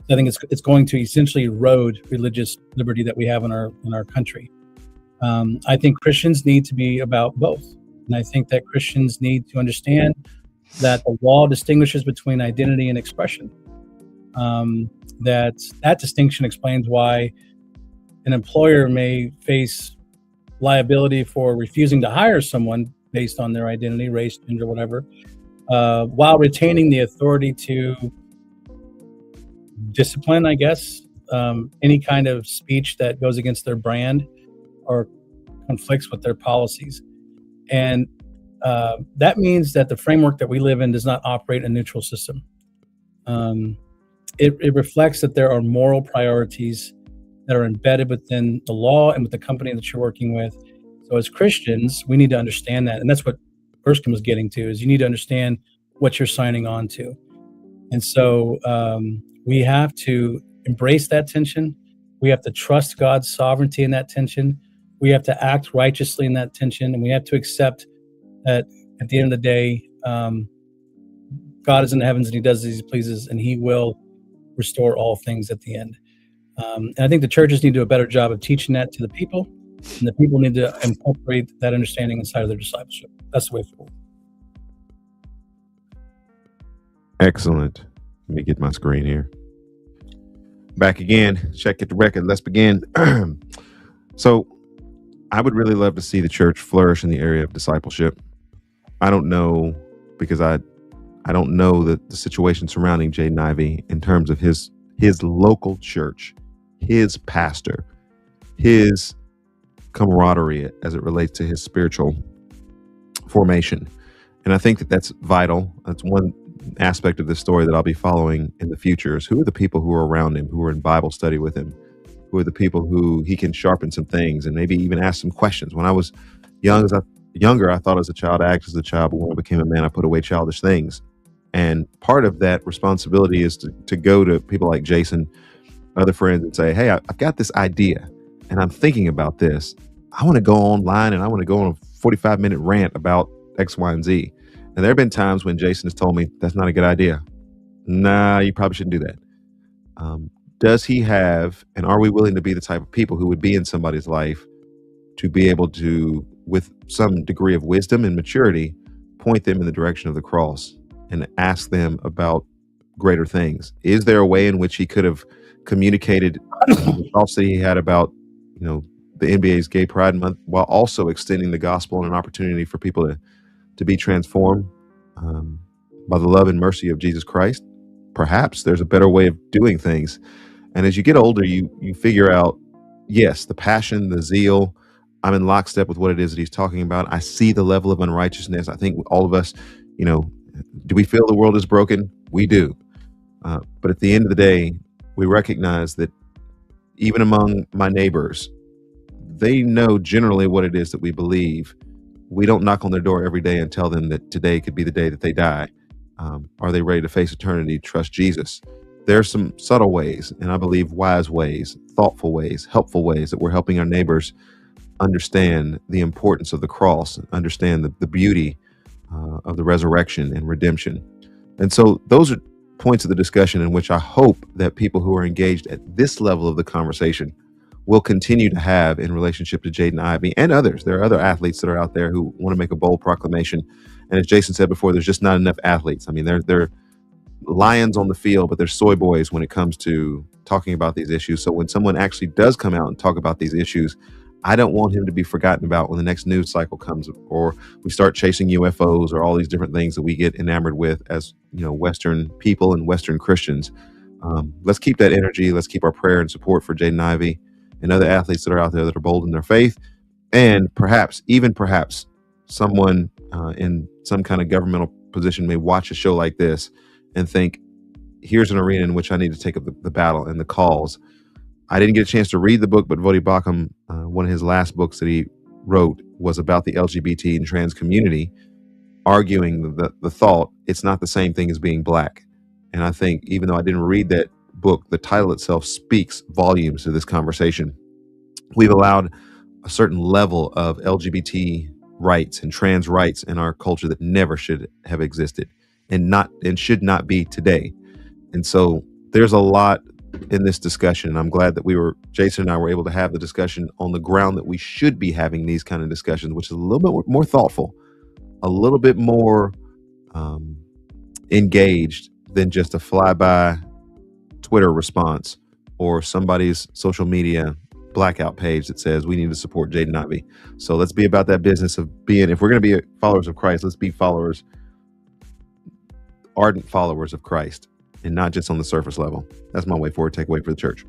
I think it's going to essentially erode religious liberty that we have in our country. I think Christians need to be about both. And I think that Christians need to understand that the law distinguishes between identity and expression. That distinction explains why an employer may face liability for refusing to hire someone based on their identity, race, gender, whatever, while retaining the authority to discipline, I guess, any kind of speech that goes against their brand or conflicts with their policies. And that means that the framework that we live in does not operate in a neutral system. It reflects that there are moral priorities that are embedded within the law and with the company that you're working with. So as Christians, we need to understand that. And that's what Erskine was getting to, is you need to understand what you're signing on to. And so we have to embrace that tension. We have to trust God's sovereignty in that tension. We have to act righteously in that tension. And we have to accept that at the end of the day, God is in the heavens and he does as he pleases, and he will restore all things at the end. And I think the churches need to do a better job of teaching that to the people, and the people need to incorporate that understanding inside of their discipleship. That's the way forward. Excellent. Let me get my screen here. Back again. Check it the record. Let's begin. So I would really love to see the church flourish in the area of discipleship. I don't know, because I don't know the situation surrounding Jaden Ivey in terms of his local church, his pastor, his camaraderie as it relates to his spiritual formation. And I think that that's vital. That's one aspect of this story that I'll be following in the future, is who are the people who are around him, who are in Bible study with him, who are the people who he can sharpen some things and maybe even ask some questions. When I was younger, I thought as a child, I acted as a child, but when I became a man, I put away childish things. And part of that responsibility is to go to people like Jason, other friends, and say, hey, I've got this idea and I'm thinking about this. I want to go online and I want to go on a 45-minute rant about X, Y, and Z. And there have been times when Jason has told me, that's not a good idea. Nah, you probably shouldn't do that. Does he have, and are we willing to be the type of people who would be in somebody's life to be able to, with some degree of wisdom and maturity, point them in the direction of the cross and ask them about greater things? Is there a way in which he could have communicated the thoughts that he had about, the NBA's Gay Pride Month, while also extending the gospel and an opportunity for people to be transformed by the love and mercy of Jesus Christ? Perhaps there's a better way of doing things. And as you get older, you figure out, yes, the passion, the zeal, I'm in lockstep with what it is that he's talking about. I see the level of unrighteousness. I think all of us, do we feel the world is broken? We do. But at the end of the day, we recognize that even among my neighbors, they know generally what it is that we believe. We don't knock on their door every day and tell them that today could be the day that they die. Are they ready to face eternity, trust Jesus? There's some subtle ways, and I believe wise ways, thoughtful ways, helpful ways that we're helping our neighbors understand the importance of the cross, understand the beauty of the resurrection and redemption. And so those are points of the discussion in which I hope that people who are engaged at this level of the conversation will continue to have in relationship to Jaden Ivey and others. There are other athletes that are out there who want to make a bold proclamation. And as Jason said before, there's just not enough athletes. I mean, they're lions on the field, but they're soy boys when it comes to talking about these issues. So when someone actually does come out and talk about these issues, I don't want him to be forgotten about when the next news cycle comes, or we start chasing UFOs or all these different things that we get enamored with as, Western people and Western Christians. Let's keep that energy. Let's keep our prayer and support for Jaden Ivey and other athletes that are out there that are bold in their faith. And perhaps someone in some kind of governmental position may watch a show like this and think, here's an arena in which I need to take up the battle and the cause. I didn't get a chance to read the book, but Vodi Bakum, one of his last books that he wrote was about the LGBT and trans community, arguing the thought it's not the same thing as being black. And I think even though I didn't read that book, the title itself speaks volumes to this conversation. We've allowed a certain level of LGBT rights and trans rights in our culture that never should have existed and should not be today. And so there's a lot in this discussion. I'm glad that Jason and I were able to have the discussion on the ground that we should be having these kind of discussions, which is a little bit more thoughtful, a little bit more engaged than just a flyby Twitter response or somebody's social media blackout page that says we need to support Jaden Ivey. So let's be about that business of being, if we're going to be followers of Christ, let's be ardent followers of Christ, and not just on the surface level. That's my way forward, takeaway for the church.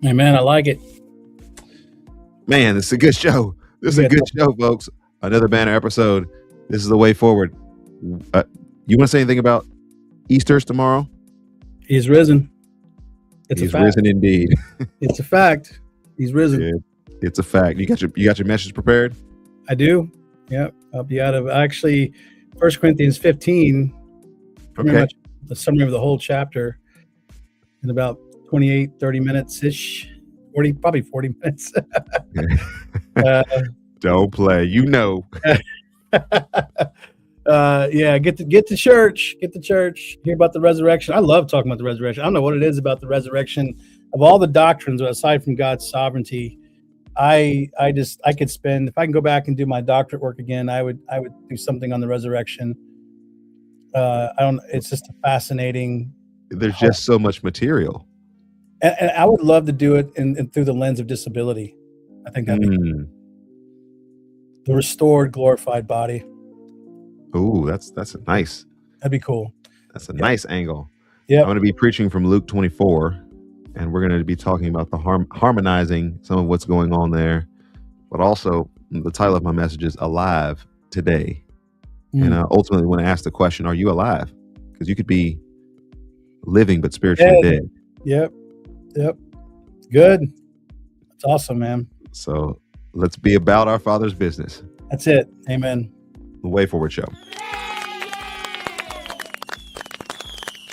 Amen. I like it. Man, this is a good show. This is a good show, folks. Another banner episode. This is the way forward. You want to say anything about Easter's tomorrow? He's risen. He's risen indeed. It's a fact. He's risen. Yeah, it's a fact. You got your message prepared? I do. Yep. I'll be out of 1 Corinthians 15. Pretty much the summary of the whole chapter in about 30 minutes ish. Probably 40 minutes. Don't play. Get to church. Hear about the resurrection. I love talking about the resurrection. I don't know what it is about the resurrection of all the doctrines aside from God's sovereignty. I could spend, if I can go back and do my doctorate work again, I would do something on the resurrection. It's just a fascinating. There's just so much material. And I would love to do it in through the lens of disability. I think that'd be the restored, glorified body. Ooh, that's a nice. That'd be cool. That's a nice angle. Yeah, I'm going to be preaching from Luke 24, and we're going to be talking about the harmonizing some of what's going on there, but also the title of my message is Alive Today. And I ultimately want to ask the question, are you alive? Because you could be living but spiritually dead. Yep. Good. That's awesome, man. So let's be about our Father's business. That's it. Amen. The Way Forward Show.